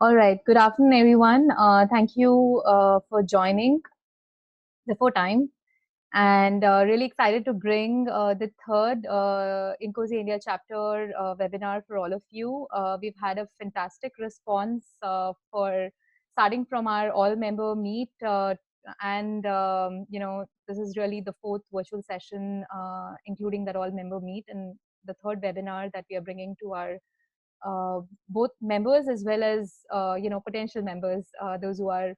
All right. Good afternoon, everyone. Thank you for joining before time, and really excited to bring the third INCOSE India chapter webinar for all of you. We've had a fantastic response for starting from our all-member meet, and this is really the fourth virtual session, including that all-member meet, and the third webinar that we are bringing to our both members as well as potential members, those who are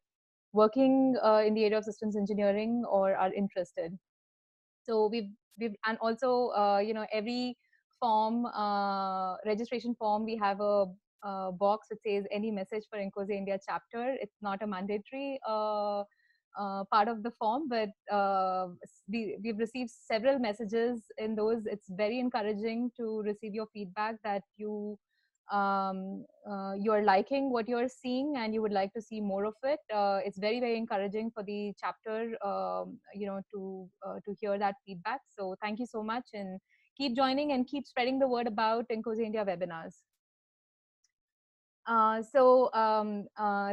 working in the area of systems engineering or are interested. So we've and also every form, registration form, we have a box that says any message for INCOSE India chapter. It's not a mandatory part of the form, but we've received several messages in those. It's very encouraging to receive your feedback that you're liking what you're seeing and you would like to see more of it. It's very, very encouraging for the chapter, to hear that feedback. So thank you so much, and keep joining and keep spreading the word about INCOSE India webinars.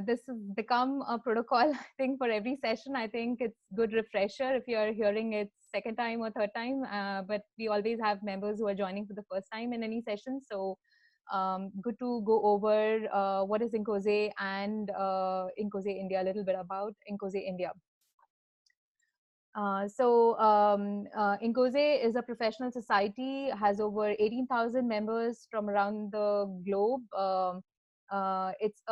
This has become a protocol thing for every session. I think it's good refresher if you're hearing it second time or third time, but we always have members who are joining for the first time in any session. So good to go over what is INCOSE and INCOSE India, a little bit about INCOSE India. INCOSE is a professional society, has over 18,000 members from around the globe. It's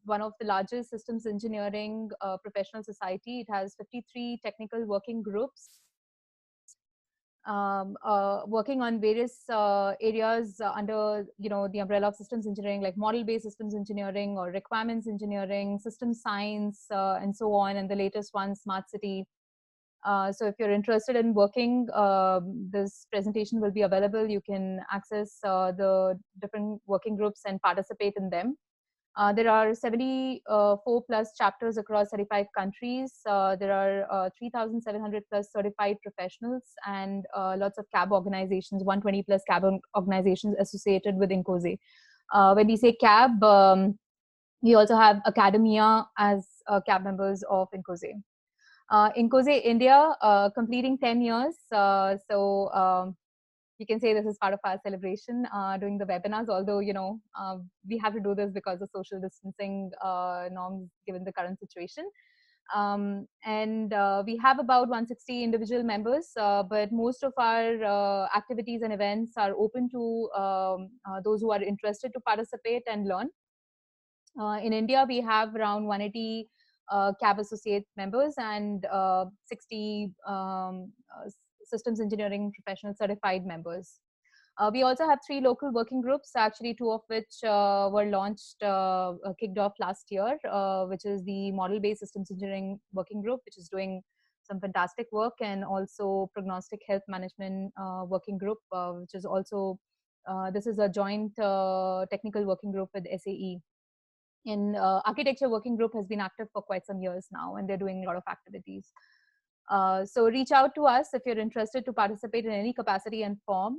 one of the largest systems engineering professional society. It has 53 technical working groups, working on various areas under the umbrella of systems engineering, like model-based systems engineering or requirements engineering, system science, and so on. And the latest one, smart city. So if you're interested in working, this presentation will be available. You can access the different working groups and participate in them. There are 74 plus chapters across 35 countries. There are 3,700 plus certified professionals and lots of CAB organizations, 120 plus CAB organizations associated with INCOSE. When we say CAB, we also have academia as CAB members of INCOSE. INCOSE India completing 10 years. You can say this is part of our celebration doing the webinars, although, we have to do this because of social distancing norms given the current situation. We have about 160 individual members, but most of our activities and events are open to those who are interested to participate and learn. In India, we have around 180 CAB associate members and 60 systems engineering professional certified members. We also have 3 local working groups, actually 2 of which were launched, kicked off last year, which is the model-based systems engineering working group, which is doing some fantastic work, and also prognostic health management working group, which is also, this is a joint technical working group with SAE. In architecture working group has been active for quite some years now, and they're doing a lot of activities. So reach out to us if you're interested to participate in any capacity and form.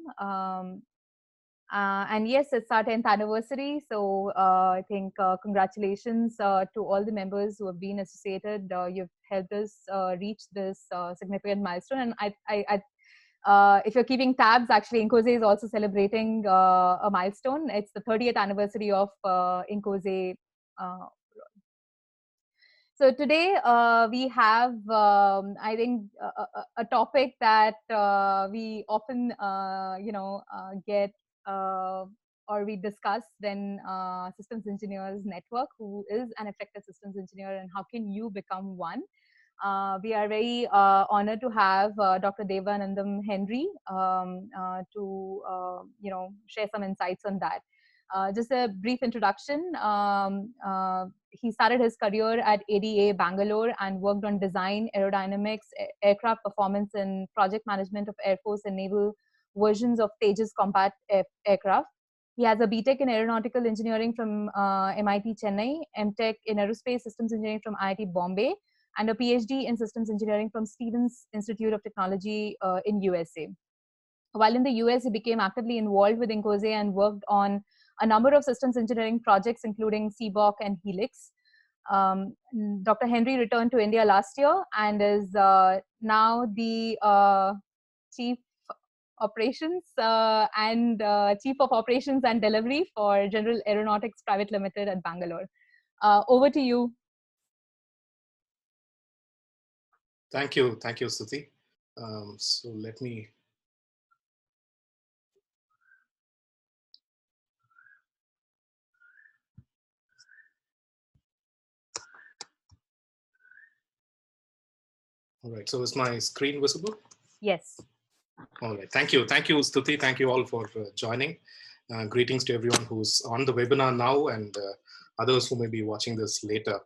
And yes, it's our 10th anniversary. So I think congratulations to all the members who have been associated. You've helped us reach this significant milestone. And if you're keeping tabs, actually INCOSE is also celebrating a milestone. It's the 30th anniversary of INCOSE. So today we have, I think, a topic that we often, get or we discuss when systems engineers network, who is an effective systems engineer and how can you become one. We are very honored to have Dr. Devanandham Henry to share some insights on that. Just a brief introduction. He started his career at ADA Bangalore and worked on design, aerodynamics, aircraft performance, and project management of Air Force and Naval versions of Tejas combat aircraft. He has a BTech in aeronautical engineering from MIT Chennai, MTech in aerospace systems engineering from IIT Bombay, and a PhD in systems engineering from Stevens Institute of Technology in USA. While in the US, he became actively involved with INCOSE and worked on a number of systems engineering projects, including CBOC and Helix. Dr. Henry returned to India last year and is now the Chief Operations and Chief of Operations and Delivery for General Aeronautics Private Limited at Bangalore. Over to you. Thank you, Stuti. So let me. All right, so is my screen visible? Yes. All right, thank you, Stuti. Thank you all for joining. Greetings to everyone who's on the webinar now and others who may be watching this later.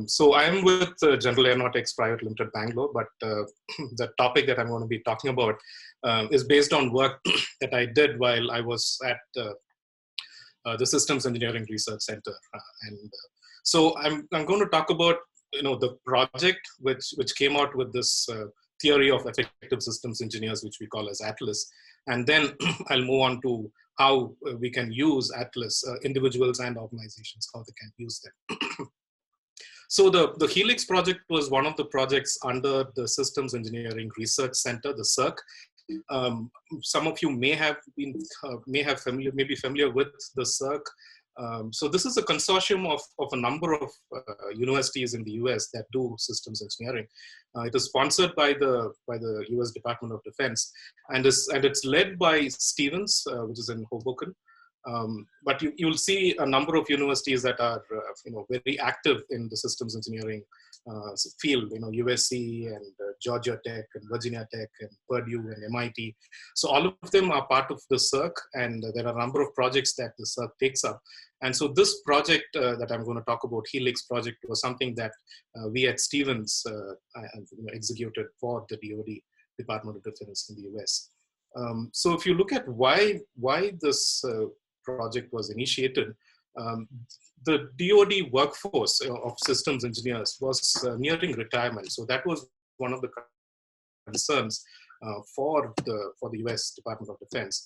So I'm with General Aeronautics Private Limited Bangalore, but the topic that I'm going to be talking about is based on work that I did while I was at the Systems Engineering Research Center. So I'm going to talk about the project which came out with this theory of effective systems engineers, which we call as ATLAS, and then I'll move on to how we can use ATLAS, individuals and organizations, how they can use them. So the Helix project was one of the projects under the Systems Engineering Research Center, the SERC. Some of you may be familiar with the SERC. So this is a consortium of a number of universities in the US that do systems engineering. It is sponsored by the US Department of Defense, and it's led by Stevens, which is in Hoboken. But you'll see a number of universities that are very active in the systems engineering field, USC and Georgia Tech and Virginia Tech and Purdue and MIT. So all of them are part of the SERC, and there are a number of projects that the SERC takes up. And so this project that I'm going to talk about, Helix project, was something that we at Stevens executed for the DoD, Department of Defense in the US. So if you look at why this project was initiated, the DoD workforce of systems engineers was nearing retirement. So that was one of the concerns for the US Department of Defense.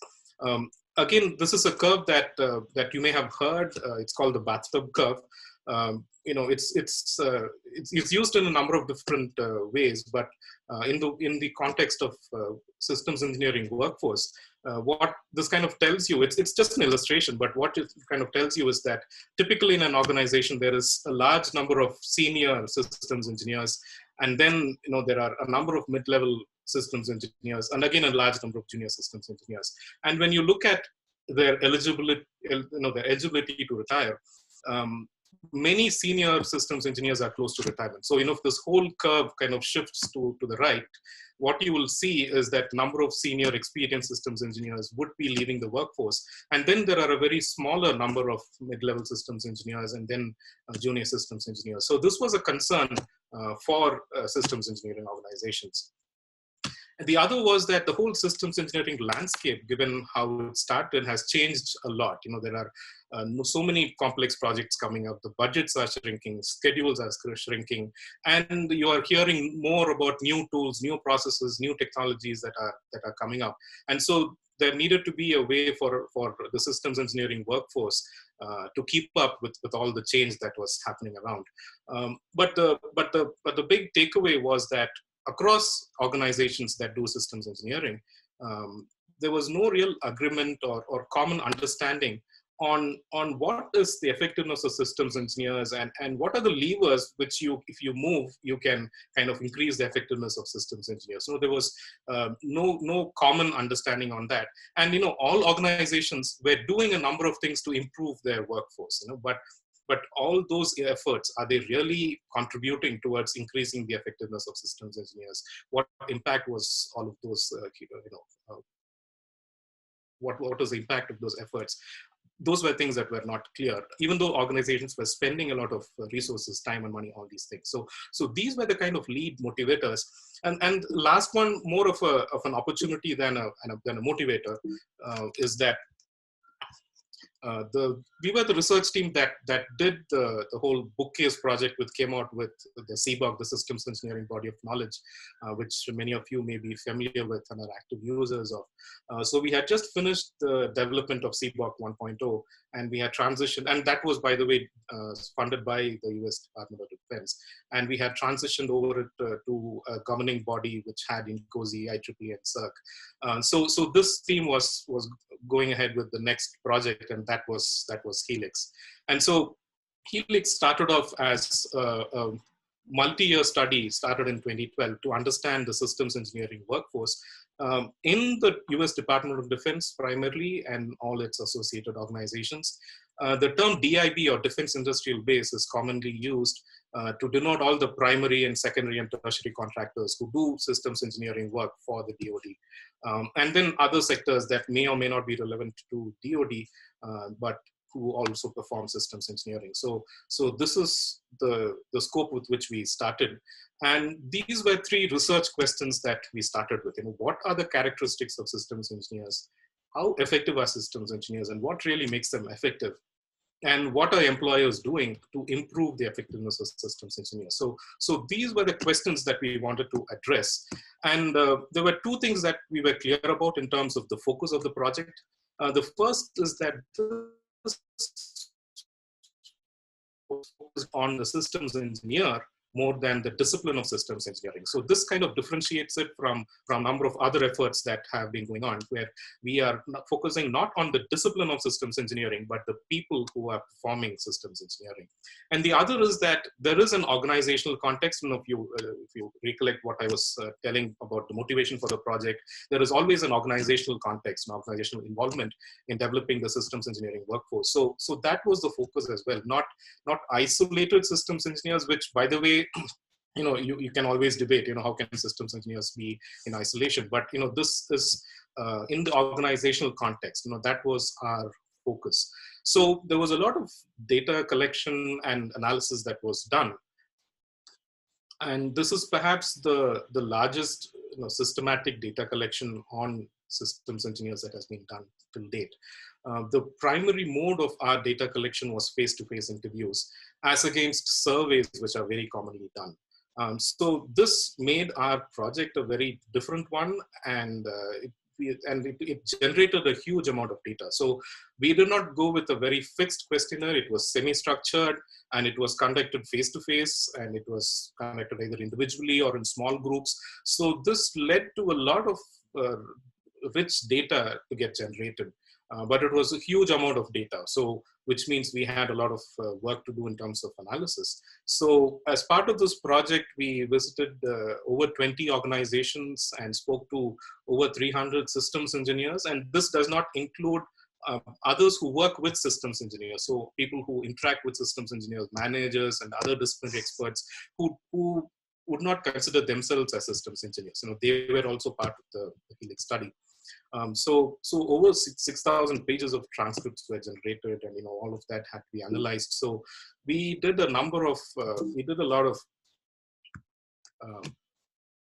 Again, this is a curve that you may have heard. It's called the bathtub curve. It's used in a number of different ways, but in the context of systems engineering workforce, what this kind of tells you, it's just an illustration, but what it kind of tells you is that typically in an organization there is a large number of senior systems engineers, and then there are a number of mid-level systems engineers, and again a large number of junior systems engineers. And when you look at their eligibility, their eligibility to retire, many senior systems engineers are close to retirement. So if this whole curve kind of shifts to the right, what you will see is that number of senior experienced systems engineers would be leaving the workforce. And then there are a very smaller number of mid-level systems engineers and then junior systems engineers. So this was a concern for systems engineering organizations. And the other was that the whole systems engineering landscape, given how it started, has changed a lot. There are so many complex projects coming up. The budgets are shrinking, schedules are shrinking, and you are hearing more about new tools, new processes, new technologies that are coming up. And so there needed to be a way for the systems engineering workforce to keep up with all the change that was happening around. But the big takeaway was that across organizations that do systems engineering, there was no real agreement or common understanding on what is the effectiveness of systems engineers and what are the levers which if you move, you can kind of increase the effectiveness of systems engineers. So there was no common understanding on that. And all organizations were doing a number of things to improve their workforce, but all those efforts, are they really contributing towards increasing the effectiveness of systems engineers? What impact was all of those, what was the impact of those efforts? Those were things that were not clear, even though organizations were spending a lot of resources, time and money, all these things. So these were the kind of lead motivators. And last one, more of an opportunity than a motivator, is that we were the research team that did the whole bookcase project, which came out with the CBOK, the Systems Engineering Body of Knowledge, which many of you may be familiar with and are active users of. So we had just finished the development of CBOK 1.0, and we had transitioned, and that was, by the way, funded by the US Department of Defense. And we had transitioned over it to a governing body which had INCOSE, IEEE, and SERC. So this team was going ahead with the next project, and that was Helix. And so Helix started off as a multi-year study, started in 2012, to understand the systems engineering workforce in the US Department of Defense primarily, and all its associated organizations. The term DIB, or Defense Industrial Base, is commonly used to denote all the primary and secondary and tertiary contractors who do systems engineering work for the DoD. And then other sectors that may or may not be relevant to DoD, but who also perform systems engineering. So this is the scope with which we started. And these were three research questions that we started with. What are the characteristics of systems engineers? How effective are systems engineers, and what really makes them effective? And what are employers doing to improve the effectiveness of systems engineers? So these were the questions that we wanted to address. And there were two things that we were clear about in terms of the focus of the project. The first is that this was focused on the systems engineer more than the discipline of systems engineering. So this kind of differentiates it from a number of other efforts that have been going on, where we are focusing not on the discipline of systems engineering, but the people who are performing systems engineering. And the other is that there is an organizational context. If you recollect what I was telling about the motivation for the project, there is always an organizational context, an organizational involvement in developing the systems engineering workforce. So that was the focus as well, not isolated systems engineers, which, by the way, you can always debate, how can systems engineers be in isolation? But, this is in the organizational context, that was our focus. So there was a lot of data collection and analysis that was done. And this is perhaps the largest systematic data collection on systems engineers that has been done till date. The primary mode of our data collection was face-to-face interviews, as against surveys, which are very commonly done. So this made our project a very different one, and it generated a huge amount of data. So we did not go with a very fixed questionnaire. It was semi-structured, and it was conducted face-to-face, and it was conducted either individually or in small groups. So this led to a lot of rich data to get generated. But it was a huge amount of data, which means we had a lot of work to do in terms of analysis. So as part of this project, we visited over 20 organizations and spoke to over 300 systems engineers. And this does not include others who work with systems engineers. So people who interact with systems engineers, managers, and other disciplinary experts who would not consider themselves as systems engineers. They were also part of the Helix study. So over 6,000 pages of transcripts were generated, and all of that had to be analyzed. So we did a lot of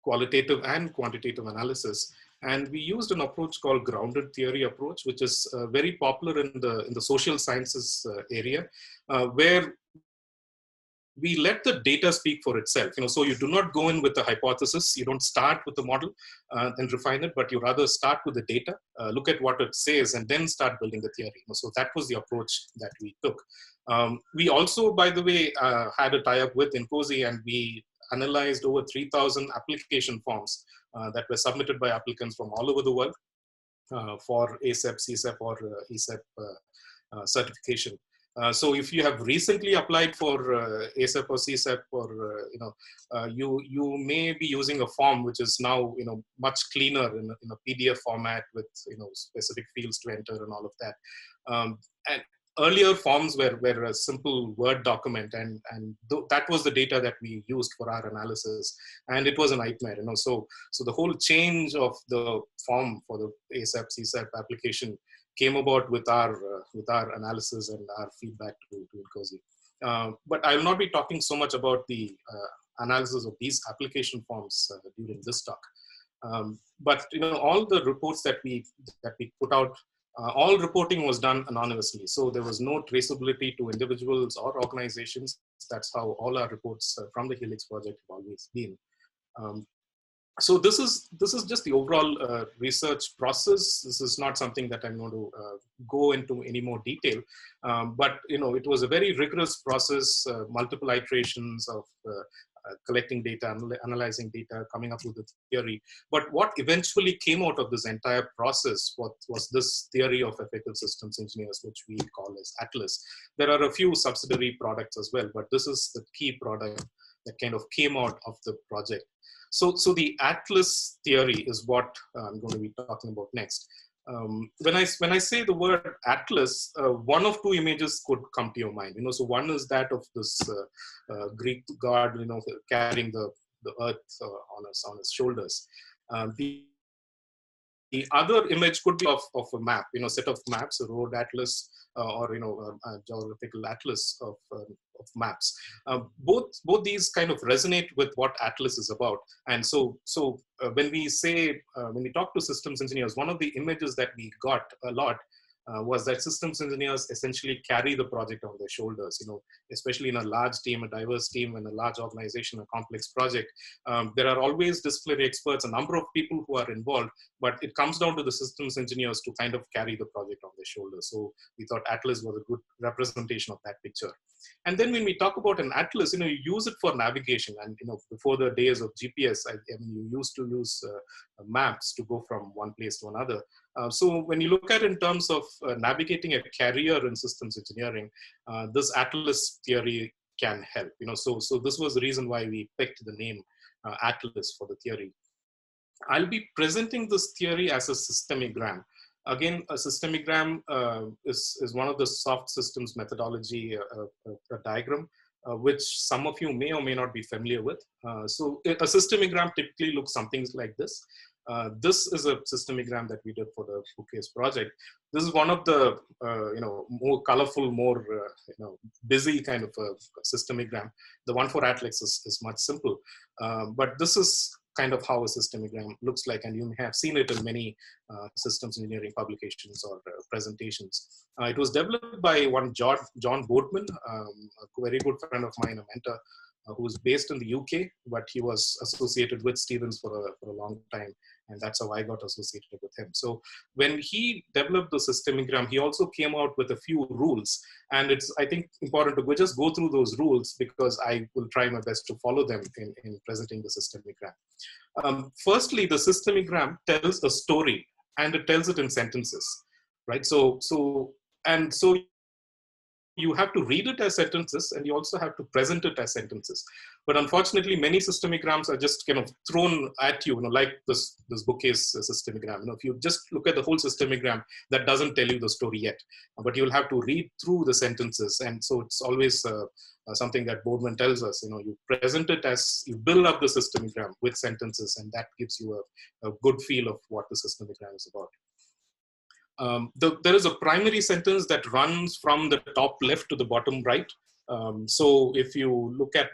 qualitative and quantitative analysis, and we used an approach called grounded theory approach, which is very popular in the social sciences area, where we let the data speak for itself. So you do not go in with a hypothesis. You don't start with the model and refine it, but you rather start with the data, look at what it says, and then start building the theory. So that was the approach that we took. We also, by the way, had a tie-up with INCOSE, and we analyzed over 3,000 application forms that were submitted by applicants from all over the world for ASEP, CSEP, or ESEP certification. So if you have recently applied for ASEP or CSEP, or you may be using a form which is now much cleaner in a PDF format with specific fields to enter and all of that. And earlier forms were a simple Word document, and that was the data that we used for our analysis, and it was a nightmare. So the whole change of the form for the ASEP, CSEP application came about with our analysis and our feedback to INCOSE. But I will not be talking so much about the analysis of these application forms during this talk. But all the reports that we put out all reporting was done anonymously. So there was no traceability to individuals or organizations. That's how all our reports from the Helix project have always been. So this is just the overall research process. This is not something that I'm going to go into any more detail, but it was a very rigorous process, multiple iterations of collecting data, analyzing data, coming up with the theory. But what eventually came out of this entire process was this theory of effective systems engineers, which we call as ATLAS. There are a few subsidiary products as well, but this is the key product that kind of came out of the project. So the ATLAS theory is what I'm going to be talking about next. When I say the word Atlas, one of two images could come to your mind. So one is that of this Greek god, carrying the earth on his shoulders. The other image could be of a map, set of maps, a road atlas, or a geographical atlas of maps. Both these kind of resonate with what Atlas is about. And so when we talk to systems engineers, one of the images that we got a lot was that systems engineers essentially carry the project on their shoulders, especially in a large team, a diverse team, and a large organization, a complex project. There are always disciplinary experts, a number of people who are involved, but it comes down to the systems engineers to kind of carry the project on their shoulders. So we thought Atlas was a good representation of that picture. And then when we talk about an atlas, you use it for navigation. And before the days of GPS, I mean, you used to use maps to go from one place to another. So when you look at it in terms of navigating a career in systems engineering, this atlas theory can help. So this was the reason why we picked the name Atlas for the theory. I'll be presenting this theory as a systemogram. Again, a systemogram is one of the soft systems methodology, a diagram, which some of you may or may not be familiar with. So a systemogram typically looks something like this. This is a systemogram that we did for the INCOSE project. This is one of the more colorful, more busy kind of a systemogram. The one for Atlas is much simple, but this is kind of how a systemogram looks like, and you may have seen it in many systems engineering publications or presentations. It was developed by one John Boardman, a very good friend of mine, a mentor, who was based in the UK, but he was associated with Stevens for a long time, and that's how I got associated with him. So when he developed the systemogram, he also came out with a few rules, and it's, I think, important to just go through those rules, because I will try my best to follow them in presenting the systemogram. Firstly, the systemogram tells a story, and it tells it in sentences, right? So you have to read it as sentences, and you also have to present it as sentences. But unfortunately, many systemograms are just kind of thrown at you, like this bookcase systemogram. If you just look at the whole systemogram, that doesn't tell you the story yet. But you'll have to read through the sentences, and so it's always something that Boardman tells us. You present it as, you build up the systemogram with sentences, and that gives you a good feel of what the systemogram is about. There is a primary sentence that runs from the top left to the bottom right. So if you look at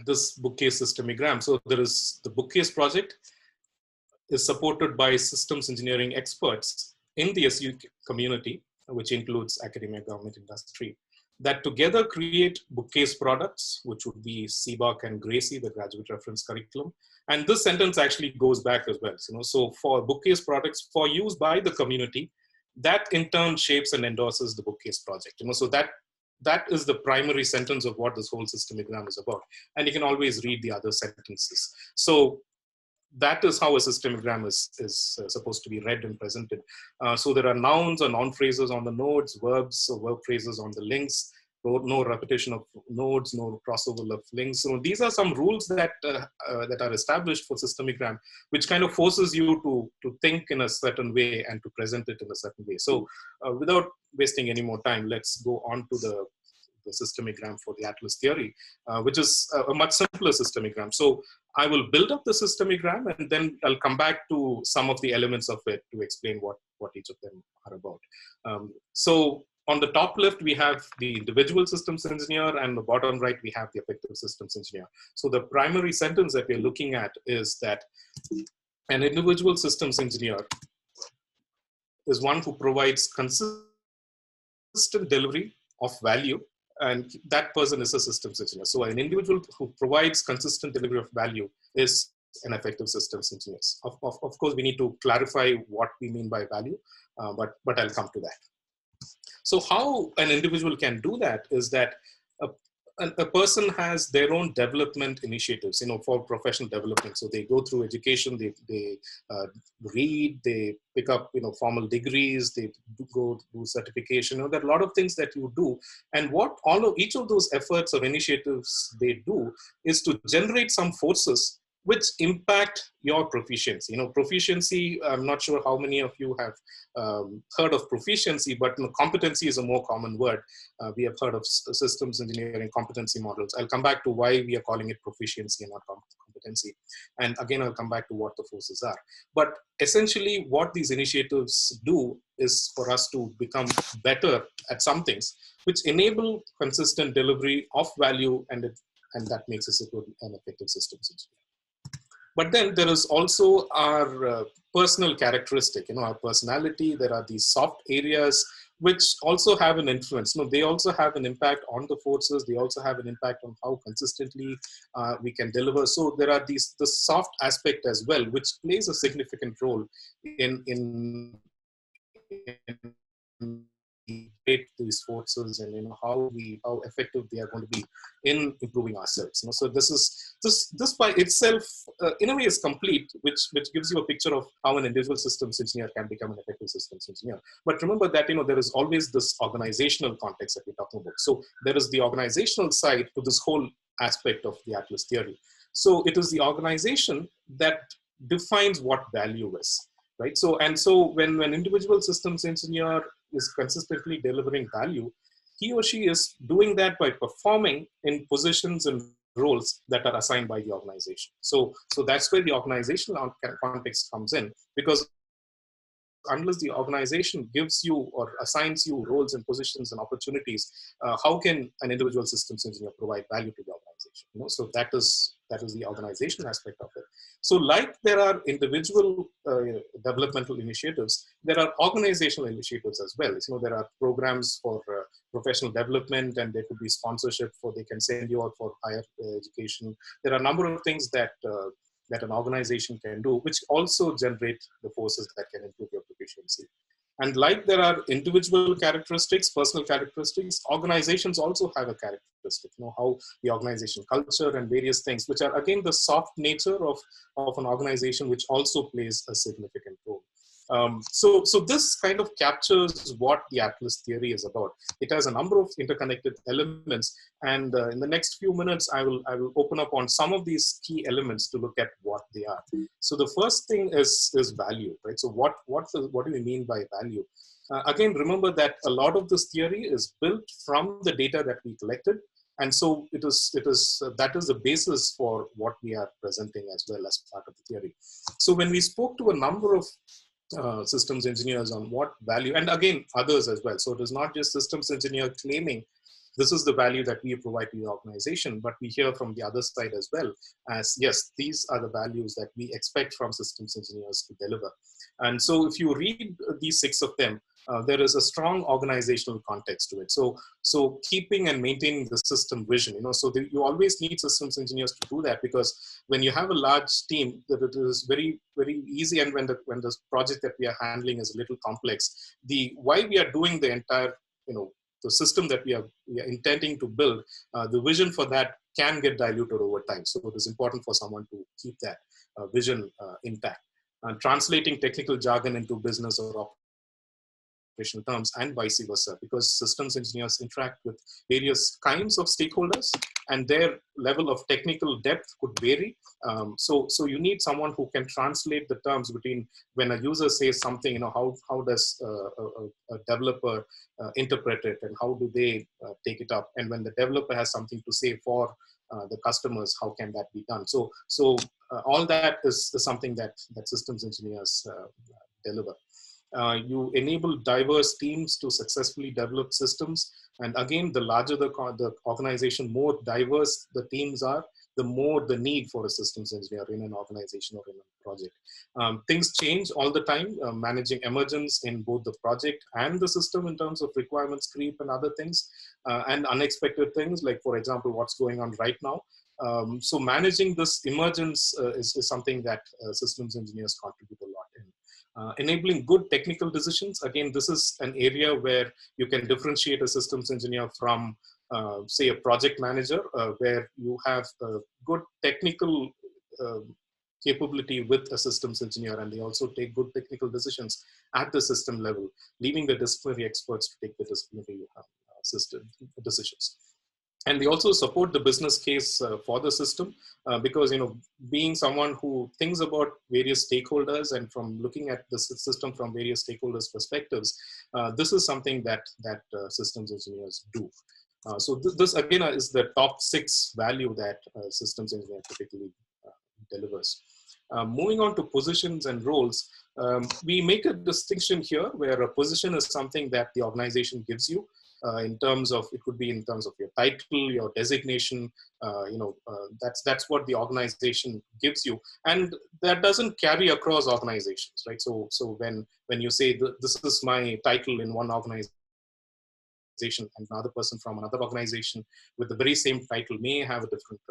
this bookcase systemogram, so there is the bookcase project is supported by systems engineering experts in the SU community, which includes academia, government, industry, that together create bookcase products, which would be CBOC and GRACE, the graduate reference curriculum. And this sentence actually goes back as well. So for bookcase products for use by the community, that in turn shapes and endorses the bookcase project. So that is the primary sentence of what this whole systemogram is about. And you can always read the other sentences. So that is how a systemogram is supposed to be read and presented. So there are nouns or noun phrases on the nodes, verbs or verb phrases on the links, no repetition of nodes, no crossover of links. So these are some rules that are established for systemogram, which kind of forces you to think in a certain way and to present it in a certain way. So without wasting any more time, let's go on to the systemogram for the Atlas theory, which is a much simpler systemogram. So I will build up the systemogram, and then I'll come back to some of the elements of it to explain what each of them are about. So on the top left, we have the individual systems engineer, and the bottom right, we have the effective systems engineer. So the primary sentence that we're looking at is that an individual systems engineer is one who provides consistent delivery of value, and that person is a systems engineer. So an individual who provides consistent delivery of value is an effective systems engineer. Of course, we need to clarify what we mean by value, but I'll come to that. So how an individual can do that is that a person has their own development initiatives, for professional development. So they go through education, they read, they pick up, formal degrees, they go do certification. There are a lot of things that you do. And what each of those efforts or initiatives they do is to generate some forces which impact your proficiency. Proficiency, I'm not sure how many of you have heard of proficiency, but competency is a more common word. We have heard of systems engineering competency models. I'll come back to why we are calling it proficiency and not competency. And again, I'll come back to what the forces are. But essentially, what these initiatives do is for us to become better at some things, which enable consistent delivery of value, and that makes us a good and effective systems engineer. But then there is also our personal characteristic, our personality. There are these soft areas which also have an influence. They also have an impact on the forces. They also have an impact on how consistently we can deliver. So there are the soft aspect as well, which plays a significant role in these forces and how effective they are going to be in improving ourselves. So this by itself in a way is complete, which gives you a picture of how an individual systems engineer can become an effective systems engineer. But remember that there is always this organizational context that we're talking about. So there is the organizational side to this whole aspect of the Atlas theory. So it is the organization that defines what value is. Right. So when individual systems engineer is consistently delivering value, he or she is doing that by performing in positions and roles that are assigned by the organization. So that's where the organizational context comes in, because unless the organization gives you or assigns you roles and positions and opportunities, how can an individual systems engineer provide value to the organization? So that is the organizational aspect of it. So like there are individual developmental initiatives, there are organizational initiatives as well. There are programs for professional development, and there could be sponsorship they can send you out for higher education. There are a number of things that an organization can do, which also generate the forces that can improve your proficiency. And like there are individual characteristics, personal characteristics, organizations also have a characteristic, how the organization culture and various things, which are again the soft nature of an organization, which also plays a significant role. So this kind of captures what the Atlas theory is about. It has a number of interconnected elements, and in the next few minutes, I will open up on some of these key elements to look at what they are. So the first thing is value, right? So what do we mean by value? Again, remember that a lot of this theory is built from the data that we collected. And so that is the basis for what we are presenting as well as part of the theory. So when we spoke to a number of systems engineers on what value, and again others as well, so it is not just systems engineer claiming this is the value that we provide to the organization, but we hear from the other side as well as, yes, these are the values that we expect from systems engineers to deliver. And so if you read these 6 of them, there is a strong organizational context to it. So keeping and maintaining the system vision, you always need systems engineers to do that, because when you have a large team, that it is very, very easy. And when the project that we are handling is a little complex, why we are doing the entire, the system that we are intending to build, the vision for that can get diluted over time. So it is important for someone to keep that vision intact. Translating technical jargon into business or operational terms, and vice versa, because systems engineers interact with various kinds of stakeholders, and their level of technical depth could vary. So you need someone who can translate the terms between when a user says something, how does a developer interpret it, and how do they take it up, and when the developer has something to say for the customers, how can that be done? So all that is something that systems engineers deliver. You enable diverse teams to successfully develop systems. And again, the larger the organization, more diverse the teams are, the more the need for a systems engineer in an organization or in a project. Things change all the time, managing emergence in both the project and the system in terms of requirements creep and other things, and unexpected things, like, for example, what's going on right now. So managing this emergence is something that systems engineers contribute a lot in. Enabling good technical decisions. Again, this is an area where you can differentiate a systems engineer from, say, a project manager, where you have a good technical capability with a systems engineer, and they also take good technical decisions at the system level, leaving the disciplinary experts to take the disciplinary system decisions. And we also support the business case for the system, because, being someone who thinks about various stakeholders and from looking at the system from various stakeholders' perspectives, this is something that systems engineers do. So this again is the top 6 value that systems engineer typically delivers. Moving on to positions and roles, we make a distinction here where a position is something that the organization gives you. In terms of, it could be in terms of your title, your designation, that's what the organization gives you, and that doesn't carry across organizations, right? So when you say this is my title in one organization, and another person from another organization with the very same title may have a different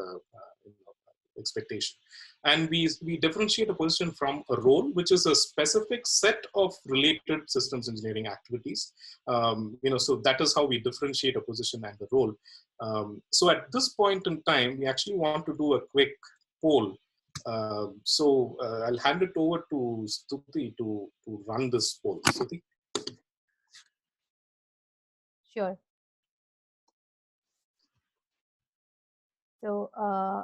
expectation. And we differentiate a position from a role, which is a specific set of related systems engineering activities. So that is how we differentiate a position and a role. So at this point in time, we actually want to do a quick poll. So I'll hand it over to Stuti to run this poll. Stuti? Sure. So I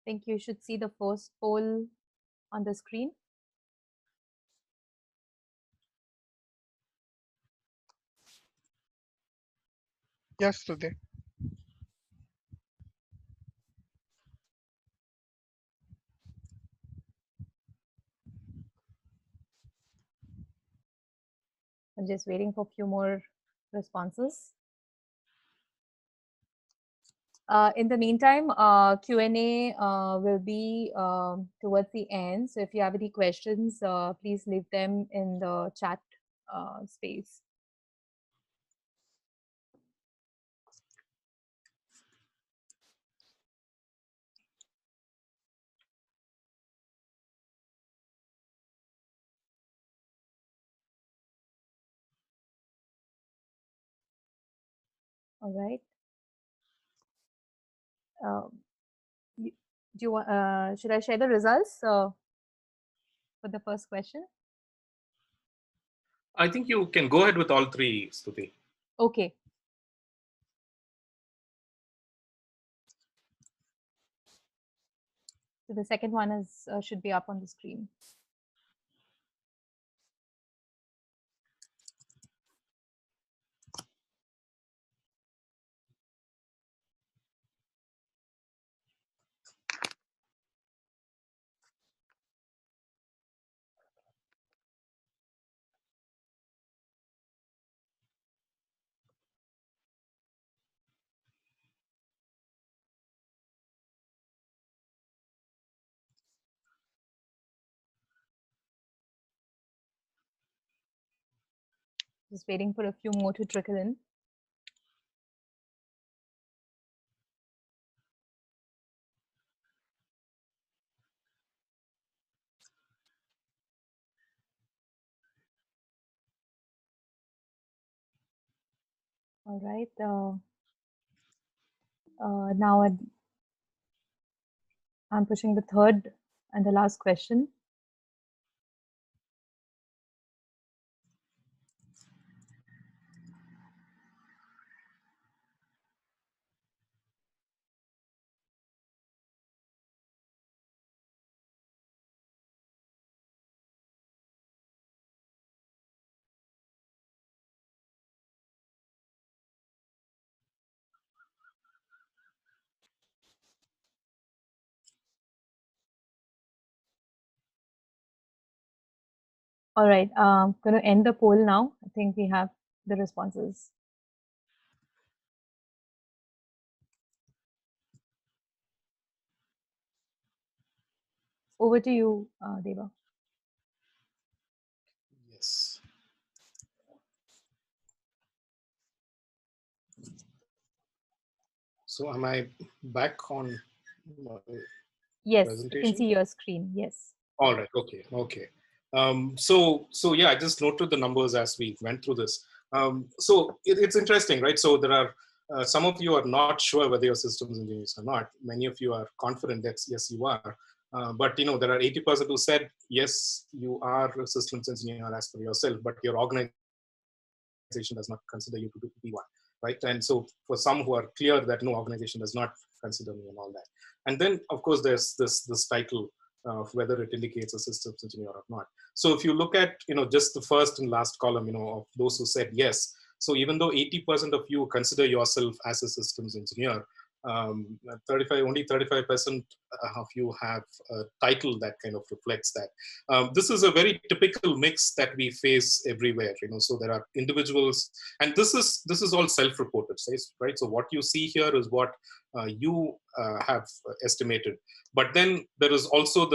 think you should see the first poll on the screen. Yes, Stuti. I'm just waiting for a few more responses. In the meantime, Q&A will be towards the end. So if you have any questions, please leave them in the chat space. All right. Do you want? Should I share the results for the first question? I think you can go ahead with all 3, Stuti. Okay. So the second one is should be up on the screen. Just waiting for a few more to trickle in. All right. Now I'm pushing the third and the last question. All right, I'm going to end the poll now. I think we have the responses. over to you, Deva. Yes. So am I back on my Yes, I can presentation? see your screen. Yes. All right. Okay. Okay. So yeah, I just noted the numbers as we went through this. So it's interesting, right? So there are some of you are not sure whether you're systems engineers or not. Many of you are confident that yes, you are. But there are 80% who said yes, you are a systems engineer as per yourself, but your organization does not consider you to be one, right? And so for some who are clear that no, organization does not consider me and all that. And then of course there's this title of whether it indicates a systems engineer or not. So if you look at just the first and last column of those who said yes, so even though 80% of you consider yourself as a systems engineer, 35% of you have a title that kind of reflects that. This is a very typical mix that we face everywhere. So there are individuals, and this is all self-reported, right? So what you see here is what you have estimated, but then there is also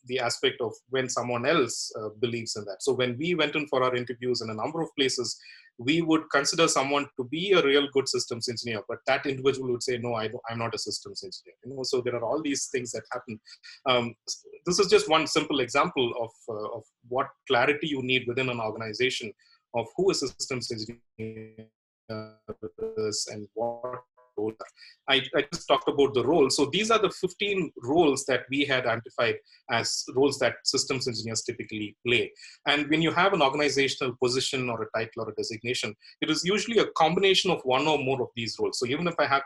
the aspect of when someone else believes in that. So when we went in for our interviews in a number of places, we would consider someone to be a real good systems engineer, but that individual would say, no, I'm not a systems engineer. So there are all these things that happen. This is just one simple example of what clarity you need within an organization of who a systems engineer is and what role. I just talked about the roles. So these are the 15 roles that we had identified as roles that systems engineers typically play. And when you have an organizational position or a title or a designation, it is usually a combination of one or more of these roles. So even if I have,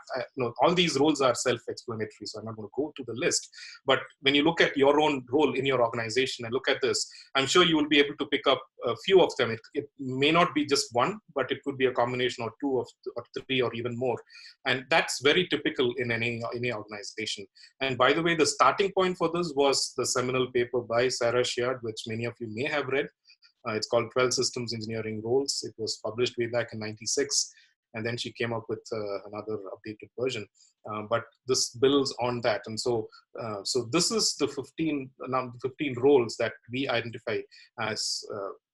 all these roles are self-explanatory, so I'm not going to go to the list. But when you look at your own role in your organization and look at this, I'm sure you will be able to pick up a few of them. It may not be just one, but it could be a combination or two or three or even more. And that's very typical in any organization. And by the way, the starting point for this was the seminal paper by Sarah Sheard, which many of you may have read. It's called 12 Systems Engineering Roles. It was published way back in '96. And then she came up with another updated version. But this builds on that. And so this is the 15 roles that we identify as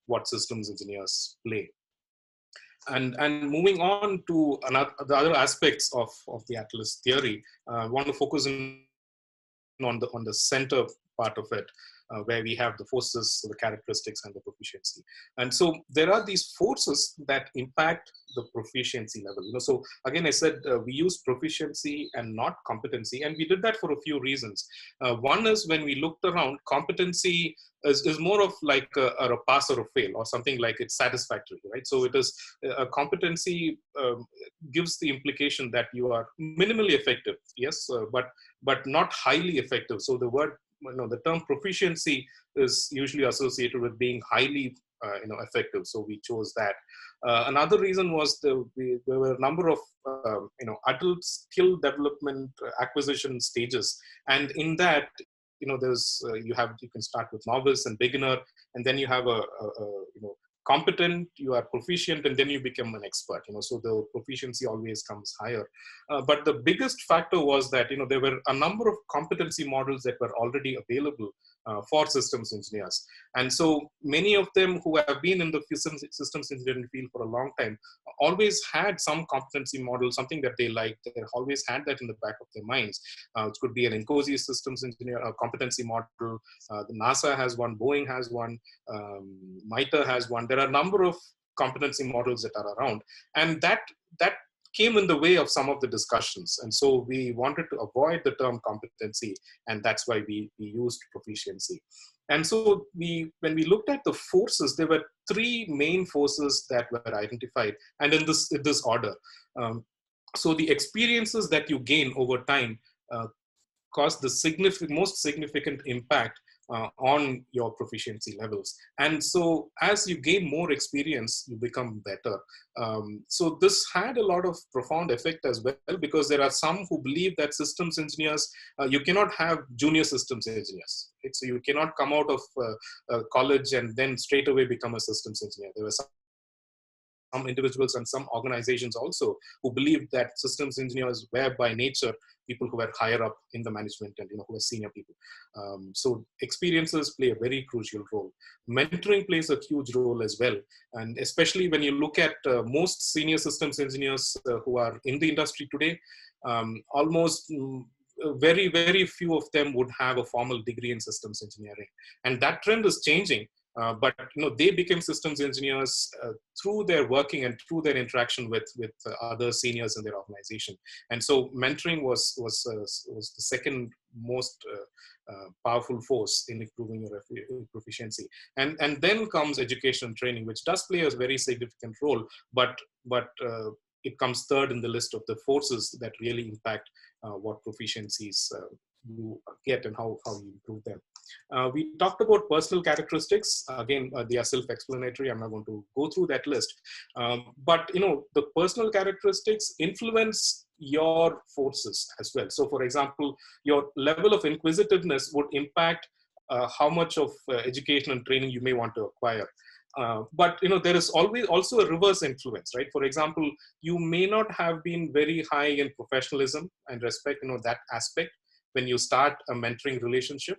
what systems engineers play. And moving on to the other aspects of the Atlas theory, I want to focus in on the center part of it, where we have the forces, the characteristics, and the proficiency. And so there are these forces that impact the proficiency level. So again, I said we use proficiency and not competency, and we did that for a few reasons. One is when we looked around, competency is more of like a pass or a fail, or something like it's satisfactory, right? So it is a competency gives the implication that you are minimally effective, yes, but not highly effective. So the term proficiency is usually associated with being highly effective. So we chose that. Another reason was there were a number of adult skill development acquisition stages, and in that there's you can start with novice and beginner, and then you have a competent, you are proficient, and then you become an expert. So the proficiency always comes higher. But the biggest factor was that there were a number of competency models that were already available for systems engineers, and so many of them who have been in the systems engineering field for a long time always had some competency model, something that they liked. They always had that in the back of their minds. It could be an INCOSE systems engineer competency model. The NASA has one, Boeing has one, MITRE has one. There are a number of competency models that are around, and that came in the way of some of the discussions. And so we wanted to avoid the term competency, and that's why we used proficiency. And so when we looked at the forces, there were three main forces that were identified, and in this order. So the experiences that you gain over time cause the most significant impact on your proficiency levels. And so as you gain more experience, you become better. So this had a lot of profound effect as well, because there are some who believe that systems engineers, you cannot have junior systems engineers. Right? So you cannot come out of college and then straight away become a systems engineer. There were some individuals and some organizations also who believed that systems engineers were by nature people who were higher up in the management and who were senior people. So experiences play a very crucial role. Mentoring plays a huge role as well, and especially when you look at most senior systems engineers who are in the industry today, almost very, very few of them would have a formal degree in systems engineering, and that trend is changing. But they became systems engineers through their working and through their interaction with other seniors in their organization. And so mentoring was the second most powerful force in improving your proficiency. And then comes education and training, which does play a very significant role, but it comes third in the list of the forces that really impact what proficiencies you get and how you improve them. We talked about personal characteristics. Again, they are self-explanatory. I'm not going to go through that list. But the personal characteristics influence your forces as well. So for example, your level of inquisitiveness would impact how much of education and training you may want to acquire. But there is always also a reverse influence, right? For example, you may not have been very high in professionalism and respect, that aspect when you start a mentoring relationship.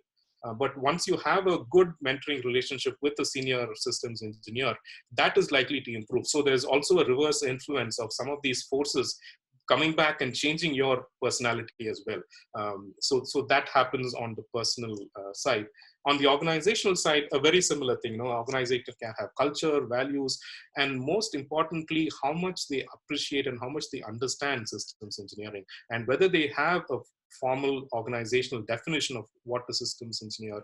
But once you have a good mentoring relationship with a senior systems engineer, that is likely to improve. So there's also a reverse influence of some of these forces coming back and changing your personality as well. So that happens on the personal side. On the organizational side, a very similar thing. Organization can have culture, values, and most importantly, how much they appreciate and how much they understand systems engineering, and whether they have a formal organizational definition of what a systems engineer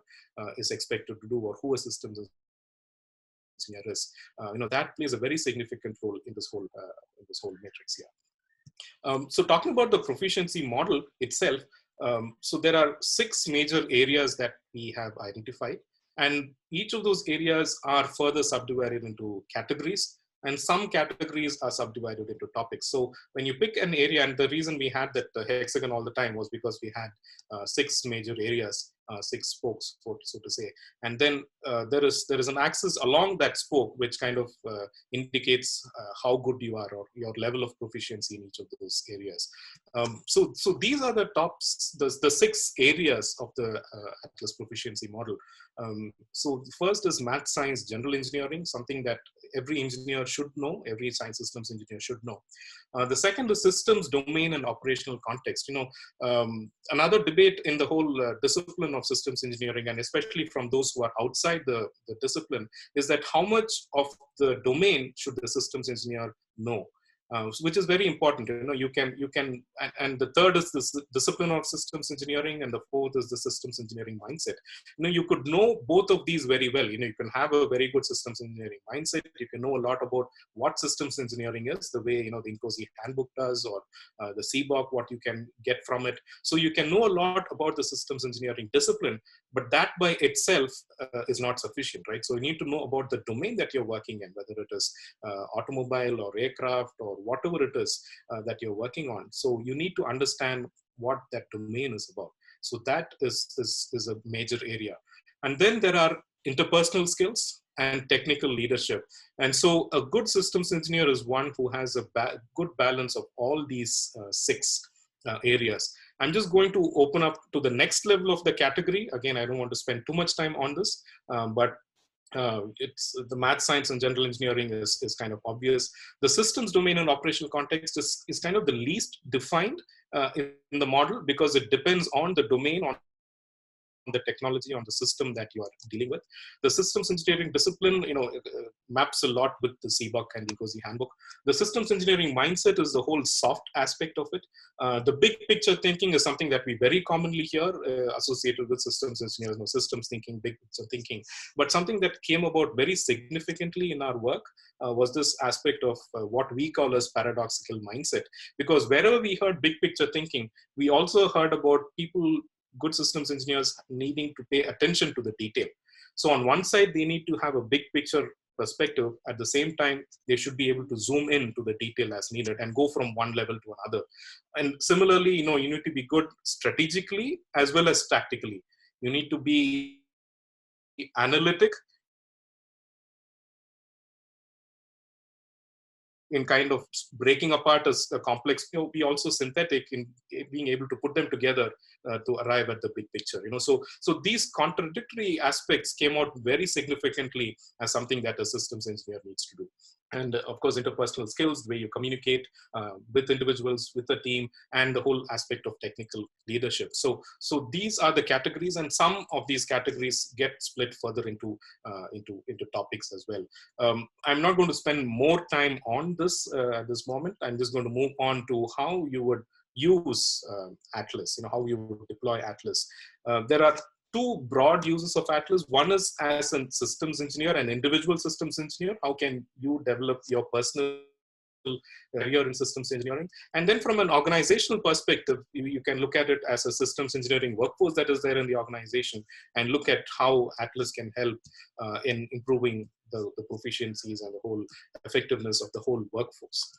is expected to do, or who a systems engineer is. That plays a very significant role in this whole matrix here. So talking about the proficiency model itself, so there are 6 major areas that we have identified, and each of those areas are further subdivided into categories, and some categories are subdivided into topics. So when you pick an area, and the reason we had that hexagon all the time was because we had 6 major areas, 6 spokes, so to say. And then there is an axis along that spoke, which kind of indicates how good you are, or your level of proficiency in each of those areas. So these are the the 6 areas of the Atlas proficiency model. So the first is math, science, general engineering, something that every engineer should know, every science systems engineer should know. The second is systems, domain, and operational context. Another debate in the whole discipline of systems engineering, and especially from those who are outside the discipline, is that how much of the domain should the systems engineer know? Which is very important. You can, and the third is the discipline of systems engineering, and the fourth is the systems engineering mindset. You could know both of these very well. You can have a very good systems engineering mindset. You can know a lot about what systems engineering is, the way the INCOSE handbook does, or the CBOK, what you can get from it. So you can know a lot about the systems engineering discipline, but that by itself is not sufficient, right? So you need to know about the domain that you're working in, whether it is automobile or aircraft or whatever it is that you're working on. So you need to understand what that domain is about. So that is a major area. And then there are interpersonal skills and technical leadership. And so a good systems engineer is one who has a good balance of all these 6 areas. I'm just going to open up to the next level of the category. Again, I don't want to spend too much time on this, but it's the math, science, and general engineering is kind of obvious. The systems, domain, and operational context is kind of the least defined in the model, because it depends on the domain, on the technology, on the system that you are dealing with. The systems engineering discipline, maps a lot with the CBOK and the INCOSE handbook. The systems engineering mindset is the whole soft aspect of it. The big picture thinking is something that we very commonly hear associated with systems engineers, systems thinking, big picture thinking. But something that came about very significantly in our work was this aspect of what we call as paradoxical mindset. Because wherever we heard big picture thinking, we also heard about good systems engineers needing to pay attention to the detail. So on one side, they need to have a big picture perspective. At the same time, they should be able to zoom in to the detail as needed and go from one level to another. And similarly, you need to be good strategically as well as tactically. You need to be analytic in kind of breaking apart as a complex, be also synthetic in being able to put them together to arrive at the big picture. So these contradictory aspects came out very significantly as something that a systems engineer needs to do. And of course, interpersonal skills, the way you communicate with individuals, with the team, and the whole aspect of technical leadership. So these are the categories, and some of these categories get split further into topics as well. I'm not going to spend more time on this at this moment. I'm just going to move on to how you would use Atlas, how you would deploy Atlas. There are two broad uses of Atlas. One is as a systems engineer, an individual systems engineer. How can you develop your personal career in systems engineering? And then from an organizational perspective, you can look at it as a systems engineering workforce that is there in the organization, and look at how Atlas can help in improving the proficiencies and the whole effectiveness of the whole workforce.